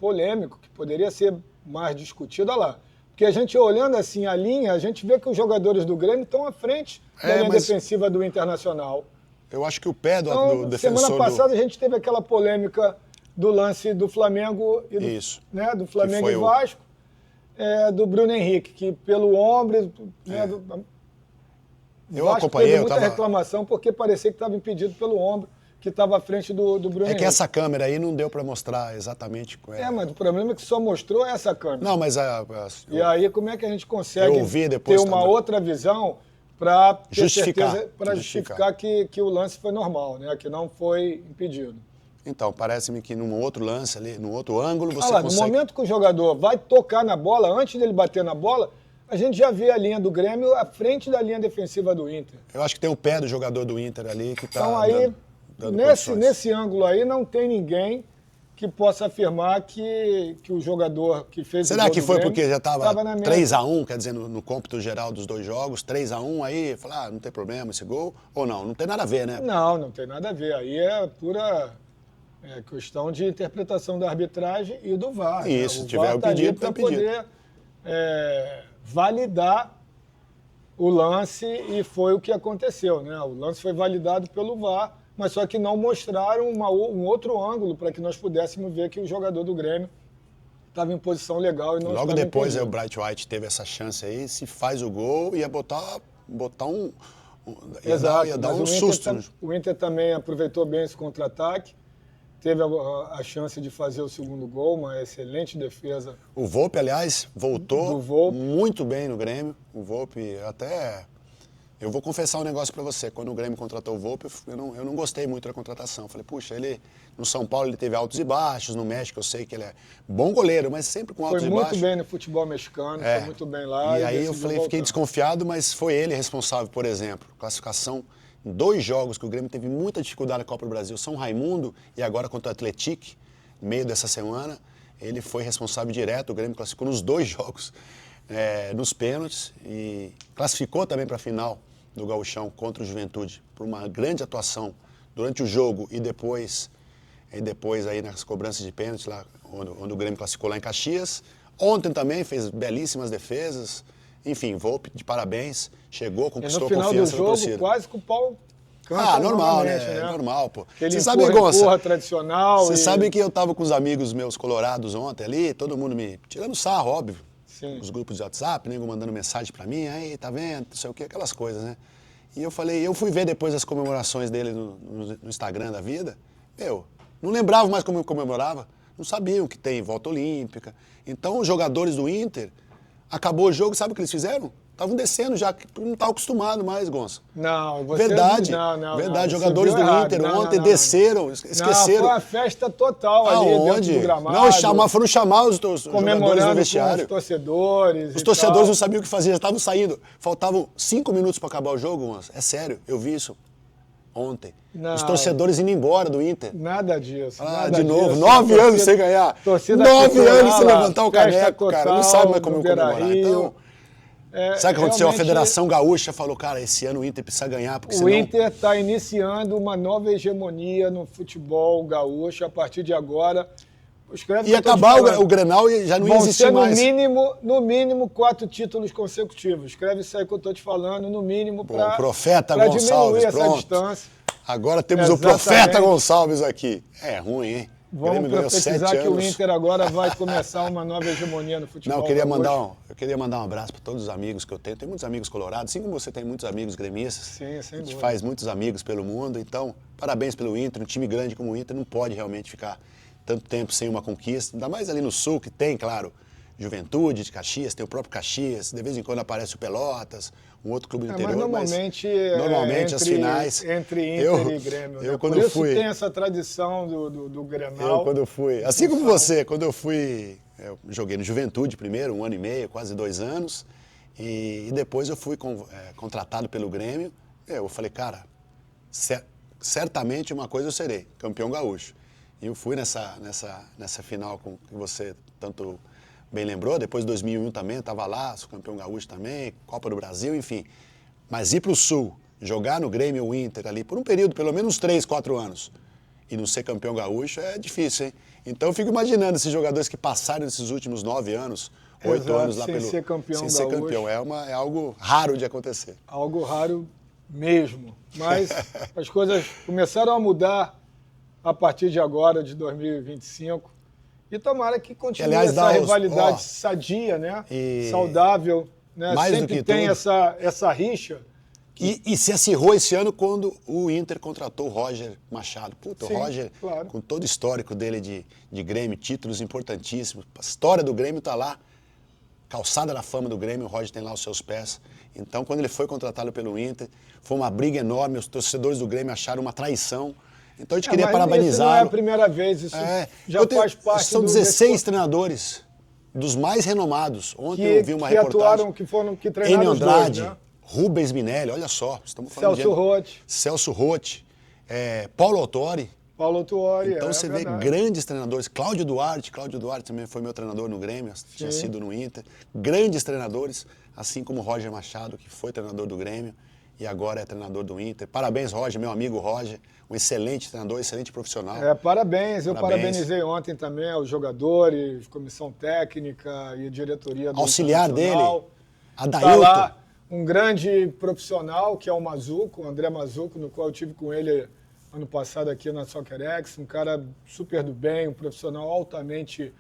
polêmico, que poderia ser mais discutido. Olha lá. Porque a gente olhando assim a linha, a gente vê que os jogadores do Grêmio estão à frente da linha defensiva do Internacional. Eu acho que o pé do defensor... Semana passada a gente teve aquela polêmica do lance do Flamengo e do Flamengo e Vasco, do Bruno Henrique, que pelo ombro... Eu acompanhei, muita reclamação porque parecia que estava impedido pelo ombro, que estava à frente do Bruno Henrique. Que essa câmera aí não deu para mostrar exatamente... mas o problema é que só mostrou essa câmera. Não, mas... E aí como é que a gente consegue ter uma outra visão para Justificar. justificar que o lance foi normal, né? Que não foi impedido. Então, parece-me que num outro lance ali, num outro ângulo, você No consegue... momento que o jogador vai tocar na bola, antes dele bater na bola, a gente já vê a linha do Grêmio à frente da linha defensiva do Inter. Eu acho que tem o pé do jogador do Inter ali que está Então aí, dando nesse ângulo aí, não tem ninguém que possa afirmar que o jogador que fez Será o gol que do foi Grêmio porque já estava na 3-1, quer dizer, no cômputo geral dos dois jogos, 3-1, aí falar, não tem problema esse gol, ou não? Não tem nada a ver, né? Não tem nada a ver. Aí é pura questão de interpretação da arbitragem e do VAR. Isso, né? se tiver o tá pedido, tá para pedido. poder validar o lance e foi o que aconteceu, né? O lance foi validado pelo VAR, mas só que não mostraram um outro ângulo para que nós pudéssemos ver que o jogador do Grêmio estava em posição legal e não Logo estava depois impedido. o Bright White teve essa chance aí, se faz o gol, ia botar um... Exato, ia dar mas um susto. O Inter também aproveitou bem esse contra-ataque, teve a chance de fazer o segundo gol, uma excelente defesa. O Volpi, aliás, voltou Do Volpi. muito bem no Grêmio. O Volpi até... Eu vou confessar um negócio pra você. Quando o Grêmio contratou o Volpi, eu não gostei muito da contratação. Falei, puxa, ele no São Paulo ele teve altos e baixos, no México eu sei que ele é bom goleiro, mas sempre com altos e Foi baixos. muito bem no futebol mexicano, foi muito bem lá. E aí eu decidiu falei, fiquei voltar. desconfiado, mas foi ele responsável, por exemplo, classificação em 2 jogos que o Grêmio teve muita dificuldade na Copa do Brasil, São Raimundo e agora contra o Atlético, no meio dessa semana, ele foi responsável direto, o Grêmio classificou nos 2 jogos, nos pênaltis e classificou também para a final do Gauchão contra o Juventude, por uma grande atuação durante o jogo e depois aí nas cobranças de pênalti, lá onde o Grêmio classificou lá em Caxias. Ontem também fez belíssimas defesas. Enfim, Volpi, de parabéns, chegou, conquistou a confiança da torcida. No final do jogo, quase que o pau canta normal, novamente, né? É normal, pô. Aquele Você sabe, Gonça, tradicional. você sabe que eu tava com os amigos meus colorados ontem ali, todo mundo me tirando sarro, óbvio. Sim. Os grupos de WhatsApp, nego mandando mensagem pra mim, aí, tá vendo, não sei o que, aquelas coisas, né? E eu falei, eu fui ver depois as comemorações dele no Instagram da vida, não lembrava mais como eu comemorava, não sabiam que tem volta olímpica. Então, os jogadores do Inter, acabou o jogo, sabe o que eles fizeram? Estavam descendo já, não estavam acostumados mais, Gonça. Não, você... Verdade, não, verdade. Você Jogadores do errado. Inter ontem desceram, esqueceram. Não, foi uma festa total ali dentro do gramado. Não, foram chamar os jogadores do vestiário. Com os torcedores. Os torcedores não sabiam o que fazer, já estavam saindo. Faltavam 5 minutos para acabar o jogo, Gonça. É sério, eu vi isso ontem. Não, os torcedores indo embora do Inter. Nada disso. De novo, 9 anos sem ganhar. 9 anos sem levantar o caneco, cara. Não sabe mais como comemorar. Então, sabe o que aconteceu? A Federação Gaúcha falou, cara, esse ano o Inter precisa ganhar, porque senão... O Inter está iniciando uma nova hegemonia no futebol gaúcho a partir de agora. E acabar o Grenal e já não ia existir mais. No mínimo 4 títulos consecutivos. Escreve isso aí que eu estou te falando, no mínimo, para Profeta diminuir Gonçalves, essa pronto. distância. Agora temos o Profeta Gonçalves aqui. É ruim, hein? Vamos profetizar que o Inter agora vai começar uma nova hegemonia no futebol. Não, eu queria mandar um abraço para todos os amigos que eu tenho. Tem muitos amigos colorados, assim como você tem muitos amigos gremistas. Sim, sem dúvida. A gente faz muitos amigos pelo mundo, então parabéns pelo Inter. Um time grande como o Inter não pode realmente ficar tanto tempo sem uma conquista. Ainda mais ali no Sul, que tem, claro, Juventude de Caxias, tem o próprio Caxias, de vez em quando aparece o Pelotas, um outro clube do interior. Mas normalmente as finais... Entre Inter e Grêmio. Eu, né? quando Por isso fui, tem essa tradição do Grenal. Eu, quando fui... Assim como você, quando eu fui... Eu joguei no Juventude primeiro, 1 ano e meio, quase 2 anos. E depois eu fui contratado pelo Grêmio. Eu falei, cara, certamente uma coisa eu serei, campeão gaúcho. E eu fui nessa final que você tanto bem lembrou. Depois de 2001 também, estava lá, sou campeão gaúcho também, Copa do Brasil, enfim. Mas ir para o Sul, jogar no Grêmio ou Inter ali, por um período, pelo menos 3, 4 anos, e não ser campeão gaúcho é difícil, hein? Então eu fico imaginando esses jogadores que passaram esses últimos 9 anos, 8 anos lá sem ser campeão gaúcho. É algo raro de acontecer. Algo raro mesmo. Mas as coisas começaram a mudar a partir de agora, de 2025. E tomara que continue essa rivalidade sadia, né? Saudável. Né? Mais Sempre do que tem tudo. essa rixa. E se acirrou esse ano quando o Inter contratou o Roger Machado. Puta, Sim, o Roger, claro. com todo o histórico dele de Grêmio, títulos importantíssimos, a história do Grêmio está lá. calçada da fama do Grêmio, o Roger tem lá os seus pés. Então, quando ele foi contratado pelo Inter, foi uma briga enorme, os torcedores do Grêmio acharam uma traição. Então, a gente queria parabenizá-lo. Isso não é a primeira vez, isso já faz parte São 16 treinadores, dos mais renomados. Ontem eu vi uma reportagem. Que treinaram Enio os dois, Andrade, né? Rubens Minelli, olha só. Estamos falando Celso Rotti, Paulo Autori. Então você vê grandes treinadores. Cláudio Duarte também foi meu treinador no Grêmio, tinha sido no Inter. Grandes treinadores, assim como o Roger Machado, que foi treinador do Grêmio e agora é treinador do Inter. Parabéns, Roger, meu amigo Roger, um excelente treinador, excelente profissional. Parabéns. Eu parabenizei ontem também aos jogadores, comissão técnica e diretoria do auxiliar dele, Adailton. Tá lá um grande profissional, que é o Mazuco, o André Mazuco, no qual eu tive com ele ano passado aqui na SoccerX, um cara super do bem, um profissional altamente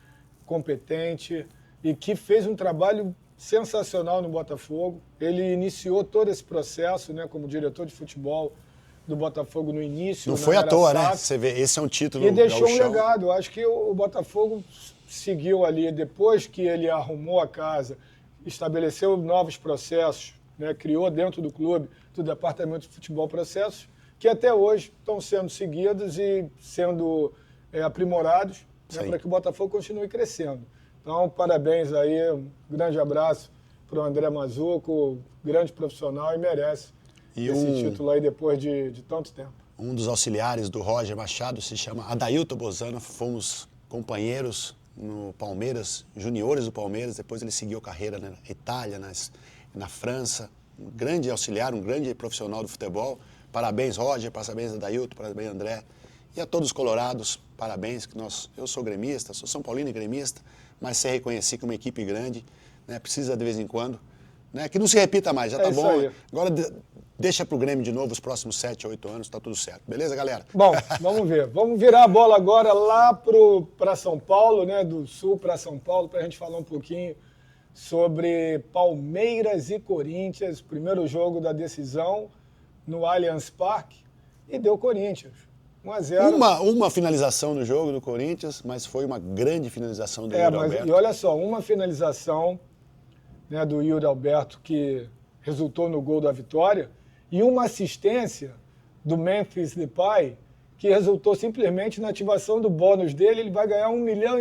competente e que fez um trabalho sensacional no Botafogo. Ele iniciou todo esse processo, né, como diretor de futebol do Botafogo no início. Não foi à toa, né? Você vê, esse é um título. E deixou um legado. Acho que o Botafogo seguiu ali, depois que ele arrumou a casa, estabeleceu novos processos, né, criou dentro do clube, do departamento de futebol, processos que até hoje estão sendo seguidos e sendo aprimorados, né, para que o Botafogo continue crescendo. Então, parabéns aí, um grande abraço para o André Mazuco, grande profissional e merece esse título aí depois de tanto tempo. Um dos auxiliares do Roger Machado se chama Adailton Bozano, fomos companheiros no Palmeiras, juniores do Palmeiras, depois ele seguiu carreira na Itália, na França, um grande auxiliar, um grande profissional do futebol. Parabéns, Roger, parabéns, Adailton, parabéns, André. E a todos os colorados, parabéns, que eu sou gremista, sou São Paulino e gremista, mas sei reconhecer que uma equipe grande, né, precisa de vez em quando, né, que não se repita mais, já tá bom. Aí. Agora deixa pro Grêmio de novo os próximos 7, 8 anos, tá tudo certo. Beleza, galera? Bom, vamos ver. Vamos virar a bola agora lá para São Paulo, né, do Sul para São Paulo, para a gente falar um pouquinho sobre Palmeiras e Corinthians, primeiro jogo da decisão no Allianz Parque, e deu Corinthians. 1-0. Uma finalização no jogo do Corinthians, mas foi uma grande finalização do Yuri Alberto. E olha só, uma finalização, né, do Yuri Alberto que resultou no gol da vitória e uma assistência do Memphis Depay que resultou simplesmente na ativação do bônus dele. Ele vai ganhar R$1,5 milhão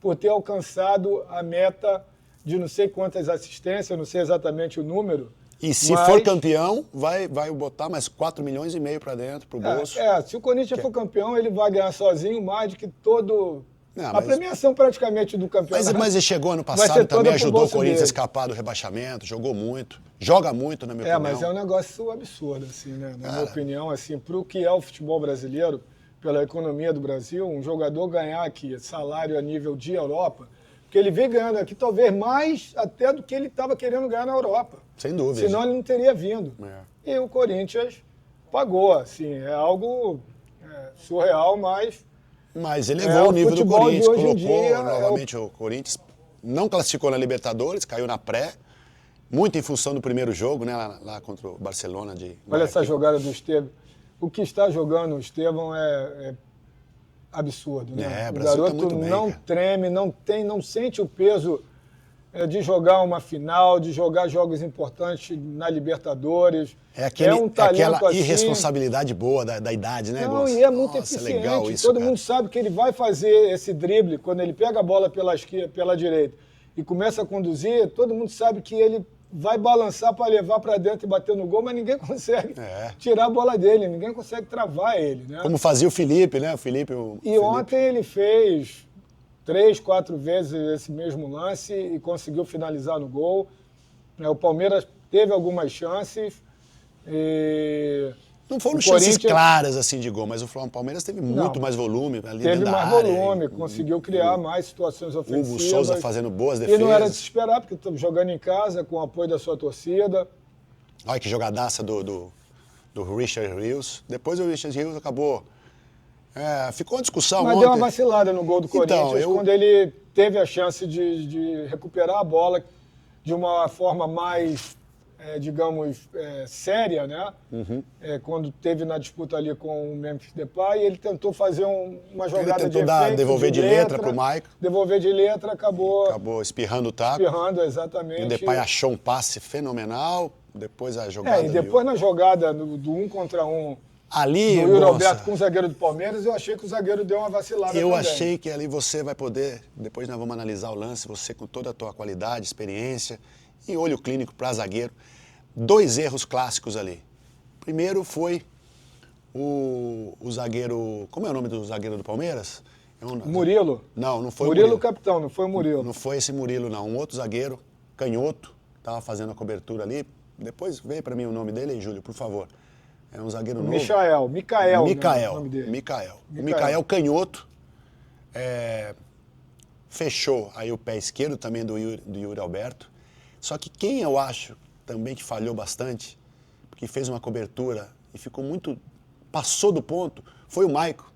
por ter alcançado a meta de não sei quantas assistências, não sei exatamente o número. E se for campeão, vai botar mais 4,5 milhões para dentro, para o bolso. Se o Corinthians for campeão, ele vai ganhar sozinho mais do que todo... A premiação praticamente do campeonato. Mas ele chegou ano passado, também ajudou o Corinthians a escapar do rebaixamento, jogou muito, joga muito, na minha opinião. Mas é um negócio absurdo, assim, né? Na minha opinião, assim, para o que é o futebol brasileiro, pela economia do Brasil, um jogador ganhar aqui salário a nível de Europa, porque ele vem ganhando aqui talvez mais até do que ele estava querendo ganhar na Europa. Sem dúvida. Senão ele não teria vindo. E o Corinthians pagou, assim, é algo surreal, Mas elevou o nível do Corinthians, colocou novamente o Corinthians, não classificou na Libertadores, caiu na pré, muito em função do primeiro jogo, né, lá contra o Barcelona de Olha essa jogada do Estevão. O que está jogando o Estevão é absurdo, né? O garoto tá não treme, não sente o peso de jogar uma final, de jogar jogos importantes na Libertadores. Um talento aquela irresponsabilidade boa da idade, né, Não, e é muito eficiente. Legal isso, Todo mundo sabe que ele vai fazer esse drible quando ele pega a bola pela direita e começa a conduzir, todo mundo sabe que ele vai balançar para levar para dentro e bater no gol, mas ninguém consegue tirar a bola dele, ninguém consegue travar ele, né? Como fazia o Felipe, né? Ontem ele fez 3, 4 vezes esse mesmo lance e conseguiu finalizar no gol. O Palmeiras teve algumas chances. Não foram chances claras assim de gol, mas o Palmeiras teve muito mais volume ali dentro da área. Teve mais volume, conseguiu criar mais situações ofensivas. Hugo Souza fazendo boas defesas. E não era de se esperar, porque estamos jogando em casa com o apoio da sua torcida. Olha que jogadaça do Richard Rios. Depois o Richard Rios acabou... ficou uma discussão ontem. Mas deu uma vacilada no gol do Corinthians, quando ele teve a chance de recuperar a bola de uma forma mais digamos, séria, né? Quando teve na disputa ali com o Memphis Depay, ele tentou fazer uma jogada de efeito, devolver de letra pro Maicon. Devolver de letra, Acabou espirrando o taco. Espirrando, exatamente. E o Depay achou um passe fenomenal, depois a jogada... e depois na jogada do 1 contra 1 ali, do Yuri Alberto com o zagueiro do Palmeiras, eu achei que o zagueiro deu uma vacilada também. Eu achei que ali você vai poder, depois nós vamos analisar o lance, você com toda a tua qualidade, experiência e olho clínico para zagueiro. 2 erros clássicos ali. Primeiro foi o zagueiro... Como é o nome do zagueiro do Palmeiras? Murilo. Não foi Murilo. o Murilo. Capitão, não foi o Murilo. Não foi esse Murilo, não. Um outro zagueiro, canhoto, estava fazendo a cobertura ali. Depois veio para mim o nome dele, Júlio, por favor. É um zagueiro novo. Micael, né, o nome dele. Micael. O Micael canhoto fechou aí o pé esquerdo também do Yuri Alberto. Só que quem eu acho também que falhou bastante, porque fez uma cobertura e ficou muito... Passou do ponto, foi o Maicon.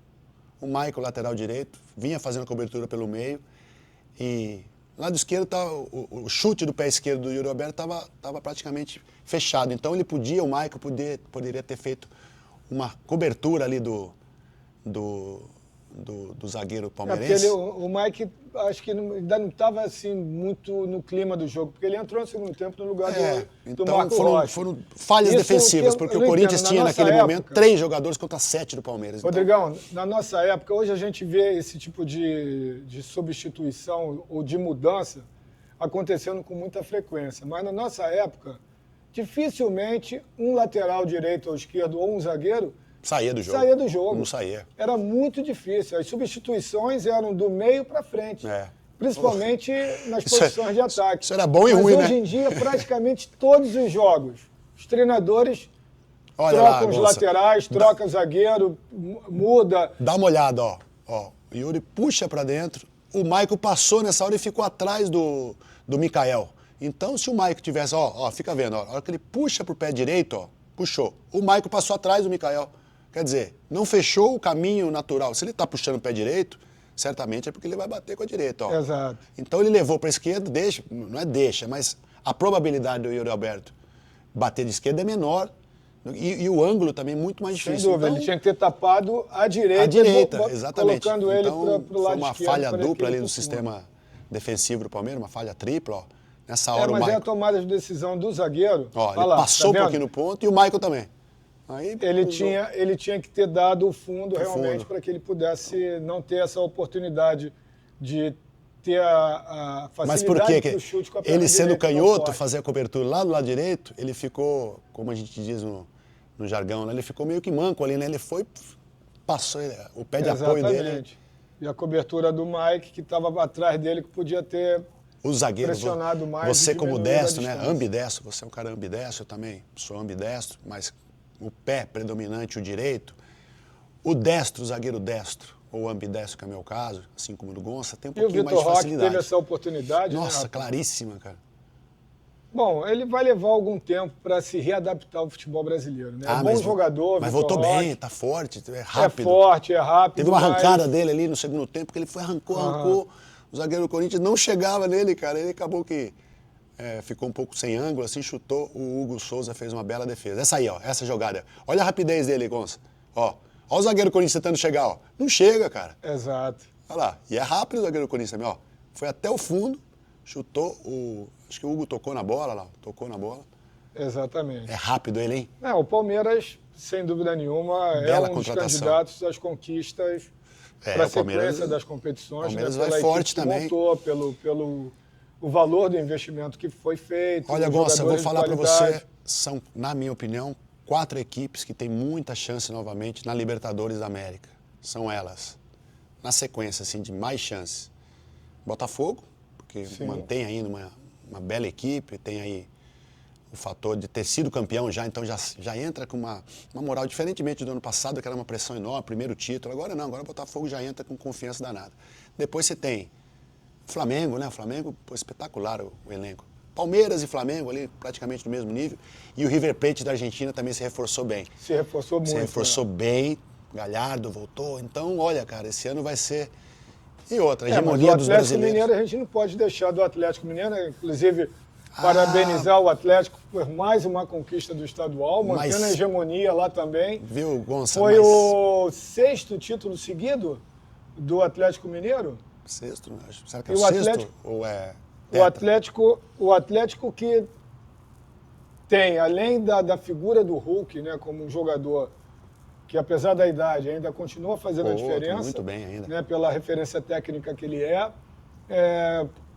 O Maicon, lateral direito, vinha fazendo a cobertura pelo meio e... Lado esquerdo, o chute do pé esquerdo do Yuri Alberto estava praticamente fechado. Então o Maicon poderia ter feito uma cobertura ali do zagueiro palmeirense. O Mike, acho que ainda não estava assim, muito no clima do jogo, porque ele entrou no segundo tempo no lugar do Marco Rocha. Foram falhas defensivas, porque o Corinthians tinha naquele momento 3 jogadores contra 7 do Palmeiras. Rodrigão, na nossa época, hoje a gente vê esse tipo de substituição ou de mudança acontecendo com muita frequência. Mas na nossa época, dificilmente um lateral direito ou esquerdo ou um zagueiro saía do jogo. Não saía. Era muito difícil. As substituições eram do meio para frente. Principalmente nas posições de ataque. Isso era bom e ruim, né? Hoje em dia, praticamente todos os jogos, os treinadores trocam os laterais, trocam o zagueiro, muda. Dá uma olhada, ó. O Yuri puxa para dentro. O Maicon passou nessa hora e ficou atrás do Micael. Então, se o Maicon tivesse, fica vendo, a hora que ele puxa pro pé direito, puxou. O Maicon passou atrás do Micael. Quer dizer, não fechou o caminho natural. Se ele está puxando o pé direito, certamente é porque ele vai bater com a direita. Exato. Então ele levou para a esquerda, mas a probabilidade do Yuri Alberto bater de esquerda é menor. E o ângulo também é muito mais difícil. Sem dúvida, ele tinha que ter tapado a direita, exatamente. Colocando ele para o lado foi uma esquerdo. Falha dupla ali no sistema defensivo do Palmeiras, uma falha tripla. Nessa hora mas é a tomada de decisão do zagueiro. Ele passou um pouquinho no ponto e o Maicon também. Aí, ele tinha que ter dado o fundo realmente para que ele pudesse não ter essa oportunidade de ter a facilidade para o chute com a perna ele sendo direita, canhoto, fazer a cobertura lá do lado direito, ele ficou, como a gente diz no jargão, né? Ele ficou meio que manco ali, né? Ele passou o pé de apoio dele. E a cobertura do Mike, que estava atrás dele, que podia ter o zagueiro, pressionado mais. Você como destro, né? Ambidestro, você é um cara ambidestro, eu também sou ambidestro, mas o pé predominante, o direito, o destro, o zagueiro destro, ou ambidestro, que é o meu caso, assim como o do Gonça, tem um pouquinho mais de facilidade. E o Vitor Roque teve essa oportunidade, Nossa, né? claríssima, cara. Bom, ele vai levar algum tempo para se readaptar ao futebol brasileiro, né? É bom jogador, mas voltou bem, tá forte, é rápido. É rápido. Teve uma arrancada dele ali no segundo tempo, que ele arrancou. O zagueiro do Corinthians não chegava nele, cara. Ele acabou que ficou um pouco sem ângulo, assim, chutou. O Hugo Souza fez uma bela defesa. Essa aí, essa jogada. Olha a rapidez dele, Gonça. Olha o zagueiro do Corinthians tentando chegar, Não chega, cara. Exato. Olha lá. E é rápido o zagueiro do Corinthians também, Foi até o fundo, chutou. Acho que o Hugo tocou na bola. Exatamente. É rápido ele, hein? O Palmeiras, sem dúvida nenhuma, bela é um dos candidatos às conquistas para a sequência das competições. O Palmeiras vai forte também. Montou, pelo o valor do investimento que foi feito. Olha, Gonça, eu vou falar para você, são, na minha opinião, 4 equipes que têm muita chance novamente na Libertadores da América. São elas. Na sequência, assim, de mais chances. Botafogo, porque mantém ainda uma bela equipe, tem aí o fator de ter sido campeão já, então já entra com uma moral, diferentemente do ano passado, que era uma pressão enorme, primeiro título. Agora não, agora o Botafogo já entra com confiança danada. Depois você tem o Flamengo, né? O Flamengo, espetacular o elenco. Palmeiras e Flamengo ali praticamente no mesmo nível. E o River Plate da Argentina também se reforçou bem. Se reforçou muito. Se reforçou bem, Galhardo voltou. Então, olha, cara, esse ano vai ser... E outra, a hegemonia dos brasileiros. O Atlético Mineiro, a gente não pode deixar do Atlético Mineiro, né? Inclusive parabenizar o Atlético por mais uma conquista do estadual, mantendo Mas- a hegemonia lá também. Viu, Gonça? Foi Mas- o 6º título seguido do Atlético Mineiro. Sexto, né? Será que E é o o sexto? Atlético- Ou é... O Atlético que tem, além da figura do Hulk, né, como um jogador que, apesar da idade, ainda continua fazendo a Pô, tá diferença. muito bem ainda. Né, pela referência técnica que ele é.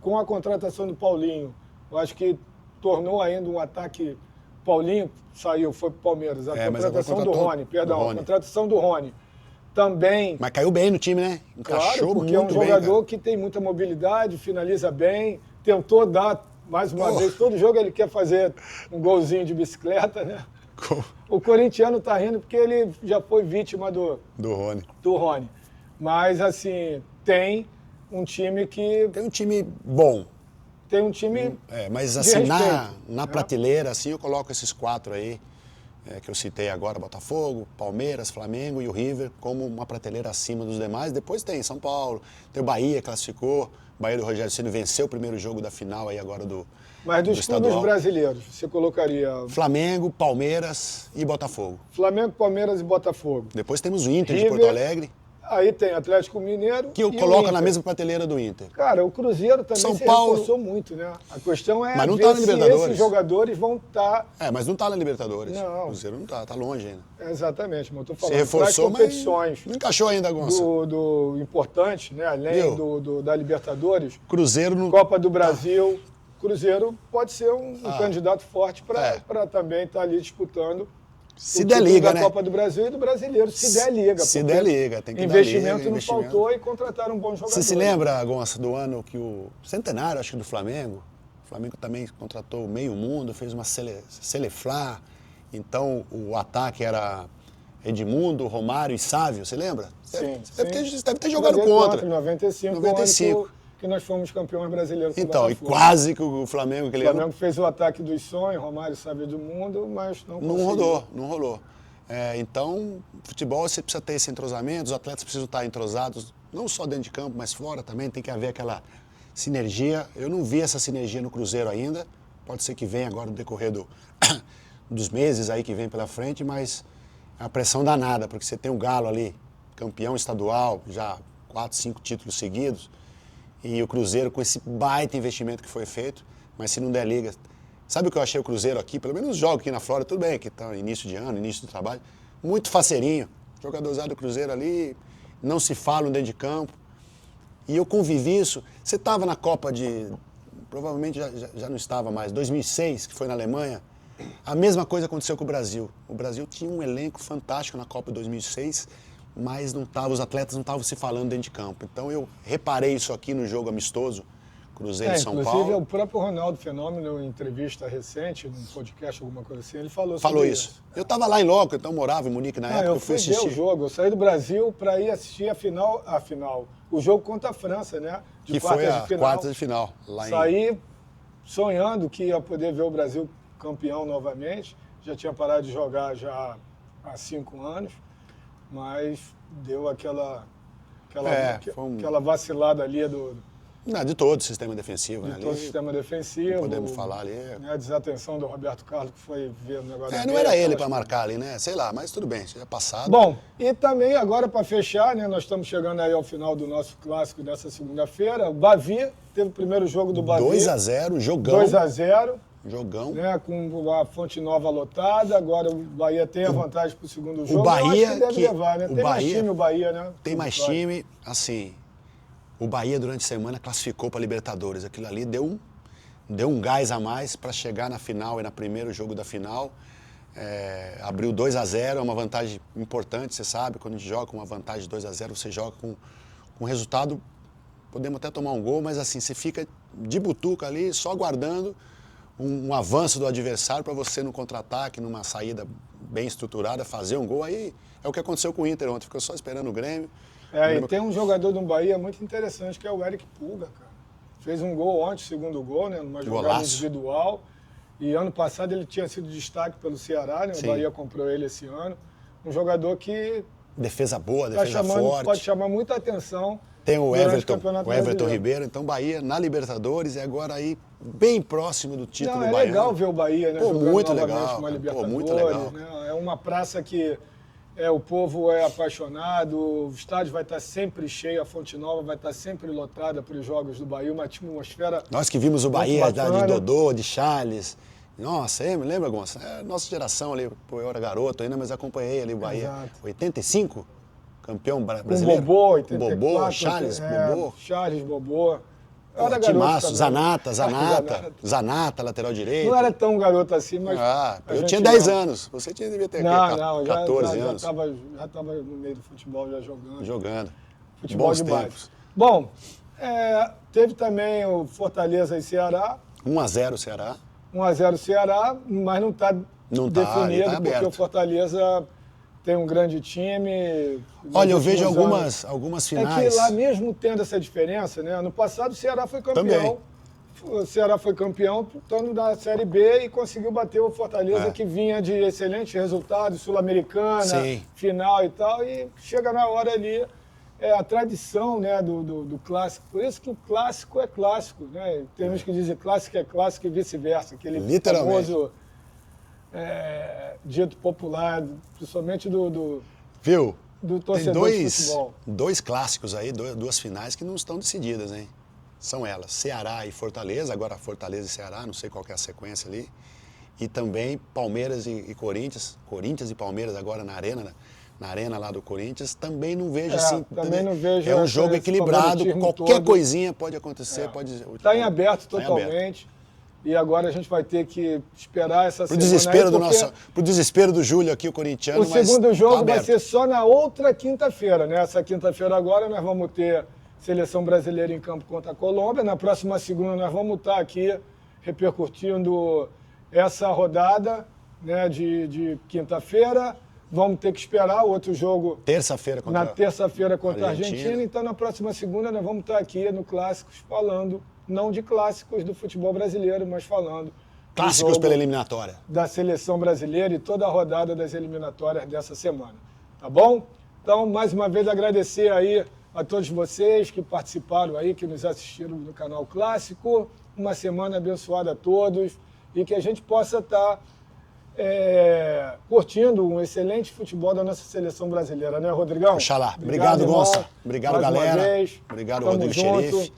Com a contratação do Paulinho, eu acho que tornou ainda um ataque. Paulinho saiu, foi para o Palmeiras. A Mas agora contratação do contratou Rony, perdão, o Rony. a contratação do Rony também. Mas caiu bem no time, né? Claro, Encaixou porque é um muito bem, jogador cara. que tem muita mobilidade, finaliza bem, tentou dar, mais uma Oh. vez, todo jogo ele quer fazer um golzinho de bicicleta, né? O corintiano tá rindo porque ele já foi vítima do Rony. Rony. Mas, assim, tem um time que... Tem um time bom. Tem um time... Mas de assim, na respeito, né? prateleira, assim, eu coloco esses 4 aí, que eu citei agora, Botafogo, Palmeiras, Flamengo e o River, como uma prateleira acima dos demais. Depois tem São Paulo, tem o Bahia, classificou. O Bahia do Rogério Ceni venceu o primeiro jogo da final aí agora do Mas dos do clubes estadual. brasileiros, você colocaria Flamengo, Palmeiras e Botafogo. Flamengo, Palmeiras e Botafogo. Depois temos o Inter de River, Porto Alegre, Aí tem Atlético Mineiro que eu e o coloco na Inter. mesma prateleira do Inter. Cara, o Cruzeiro também São se Paulo- reforçou muito, né? A questão é Mas não ver tá na se Libertadores. esses jogadores vão estar... Mas não tá na Libertadores. Não. O Cruzeiro não tá longe ainda. Exatamente, mas eu estou Se falando reforçou, das competições mas não encaixou ainda, Gonça. do importante, né? Além Viu? da Libertadores, Cruzeiro não... Copa do Brasil, Cruzeiro pode ser um candidato forte É. para também estar ali disputando Se o der título liga, da né? Copa do Brasil e do Brasileiro, se der liga. Se porque der liga, tem que dar investimento liga, não investimento. faltou e contrataram um bom jogador. Você se lembra, Gonça, do ano que o centenário, acho que do Flamengo, o Flamengo também contratou meio mundo, fez uma Seleflá, então o ataque era Edmundo, Romário e Sávio, você lembra? Sim, Você deve sim. ter jogado contra. 95, 95. o ano que nós fomos campeões brasileiros com o Então, e Botafogo. quase que o Flamengo, aquele O ano, Flamengo fez o ataque dos sonhos, Romário sabe do mundo, mas não não conseguiu. rolou. Então, futebol você precisa ter esse entrosamento, os atletas precisam estar entrosados, não só dentro de campo, mas fora também, tem que haver aquela sinergia. Eu não vi essa sinergia no Cruzeiro ainda, pode ser que venha agora no decorrer dos meses aí que vem pela frente, mas é uma pressão danada, porque você tem o Galo ali, campeão estadual, já 4, 5 títulos seguidos, e o Cruzeiro com esse baita investimento que foi feito, mas se não der liga... Sabe o que eu achei o Cruzeiro aqui? Pelo menos os jogos aqui na Flórida, tudo bem, que está início de ano, início do trabalho. Muito faceirinho. Jogadorzado do Cruzeiro ali, não se falam dentro de campo. E eu convivi isso. Você estava na Copa de... Provavelmente já não estava mais. 2006, que foi na Alemanha. A mesma coisa aconteceu com o Brasil. O Brasil tinha um elenco fantástico na Copa de 2006, mas não tava, os atletas não estavam se falando dentro de campo. Então eu reparei isso aqui no jogo amistoso. Cruzeiro e São Inclusive, Paulo. o próprio Ronaldo Fenômeno, em entrevista recente, num podcast, alguma coisa assim, ele falou Falou sobre isso. Eu estava lá em loco, então morava em Munique na época, eu eu fui fui ver assistir. o jogo, eu saí do Brasil para ir assistir a final, o jogo contra a França, né? De Que foi a de final. quarta de final. Lá em... Saí sonhando que ia poder ver o Brasil campeão novamente. Já tinha parado de jogar já há 5 anos, mas deu aquela vacilada ali Não, de todo o sistema defensivo, né? de todo o Ali, sistema defensivo. podemos falar ali. Né, a desatenção do Roberto Carlos, que foi ver o negócio da Não meia, era ele aquelas para marcar ali, né? Sei lá, mas tudo bem, já passado. Bom, e também agora para fechar, né, nós estamos chegando aí ao final do nosso clássico dessa segunda-feira. O Bavi, teve o primeiro jogo do Bavi. 2-0, jogão. 2-0, Jogão. né, com a Fonte Nova lotada. Agora o Bahia tem a vantagem para o segundo jogo. Bahia Eu acho que deve que- levar, né? o Tem mais Bahia- time o Bahia, né? Tem mais time, assim, o Bahia durante a semana classificou para Libertadores. Aquilo ali deu um gás a mais para chegar na final e no primeiro jogo da final. Abriu 2-0, é uma vantagem importante, você sabe, quando a gente joga com uma vantagem de 2-0, você joga com resultado, podemos até tomar um gol, mas assim, você fica de butuca ali, só aguardando um avanço do adversário para você no contra-ataque, numa saída bem estruturada, fazer um gol. Aí é o que aconteceu com o Inter ontem, ficou só esperando o Grêmio. E tem um jogador do Bahia muito interessante, que é o Eric Pulga, cara. Fez um gol ontem, segundo gol, né? Numa jogada Golaço. individual. E ano passado ele tinha sido destaque pelo Ceará, né? O Sim. Bahia comprou ele esse ano. Um jogador que Defesa boa, Tá defesa forte. pode chamar muita atenção. Tem o durante Everton, Campeonato o Everton Brasileiro. Ribeiro, então Bahia na Libertadores e agora aí bem próximo do título Não, é baiano. legal ver o Bahia, né? Pô, jogando muito novamente legal, uma cara. Pô, Libertadores, muito legal. né? É uma praça que o povo é apaixonado, o estádio vai estar sempre cheio, a Fonte Nova vai estar sempre lotada para os jogos do Bahia, uma atmosfera. Nós que vimos o muito Bahia de bacana. Dodô, de Charles. Nossa, me lembra, Gonça? É nossa geração ali, pô, eu era garoto ainda, mas acompanhei ali o Bahia. Exato. 85, campeão Com brasileiro. Bobô, Com 84. Bobô, Charles, Bobô. Charles, Bobô. Eu era Pô, garoto timaço, também. Zanata, lateral direito. Não era tão garoto assim, mas. Eu gente tinha 10 lembra. anos. Você devia ter Não, 14 anos. já estava no meio do futebol, já jogando. Jogando. Futebol Bons de base. tempos. Bom, teve também o Fortaleza e Ceará. 1-0 Ceará. 1-0 Ceará, mas não está Não tá, definido, tá porque aberto. o Fortaleza tem um grande time. Olha, eu Nos vejo últimos anos. algumas É finais. que lá mesmo tendo essa diferença, né? Ano passado o Ceará foi campeão. Também. O Ceará foi campeão, estando na Série B e conseguiu bater o Fortaleza, É. que vinha de excelentes resultados, Sul-Americana, Sim. final e tal, e chega na hora ali, a tradição, né, do clássico. Por isso que o clássico é clássico, né? Tem uns que dizem clássico é clássico e vice-versa, aquele Literalmente. famoso dito popular, principalmente do Viu? Tem torcedor de futebol. dois clássicos aí, duas finais que não estão decididas, hein? São elas, Ceará e Fortaleza, agora Fortaleza e Ceará, não sei qual que é a sequência ali. E também Palmeiras e Corinthians, Corinthians e Palmeiras agora na arena lá do Corinthians, também não vejo assim. Também não vejo é um jogo esse equilibrado, favoritismo qualquer todo. coisinha pode acontecer, pode. Está em aberto Tá em aberto. totalmente. E agora a gente vai ter que esperar essa Pro semana desespero, aí, porque pro desespero do Júlio aqui, o corintiano, o segundo mas jogo tá vai aberto. ser só na outra quinta-feira, né? Essa quinta-feira agora nós vamos ter Seleção Brasileira em campo contra a Colômbia. Na próxima segunda nós vamos estar aqui repercutindo essa rodada, né, de quinta-feira. Vamos ter que esperar o outro jogo Terça-feira na terça-feira contra a Argentina. Argentina. Então, na próxima segunda, nós vamos estar aqui no Clássicos falando, não de clássicos do futebol brasileiro, mas falando do Clássicos jogo pela eliminatória. da seleção brasileira e toda a rodada das eliminatórias dessa semana. Tá bom? Então, mais uma vez, agradecer aí a todos vocês que participaram aí, que nos assistiram no canal Clássico. Uma semana abençoada a todos e que a gente possa estar curtindo um excelente futebol da nossa seleção brasileira, né, Rodrigão? Oxalá. Obrigado, irmão. Gonça. Obrigado, Mais uma galera. vez. Obrigado, Tamo Rodrigo junto. Xerife.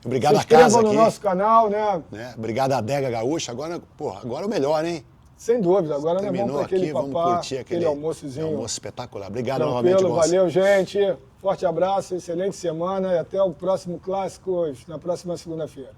Obrigado Se a casa inscrevam no aqui. nosso canal, né? Obrigado a Adega Gaúcha. Agora, porra, agora é o melhor, hein? Sem dúvida. Agora nós Terminou vamos para aquele aqui, vamos papá, curtir aquele almoçozinho. almoço espetacular. Obrigado novamente, Tranquilo, Gonça. valeu, gente. Forte abraço, excelente semana e até o próximo Clássicos na próxima segunda-feira.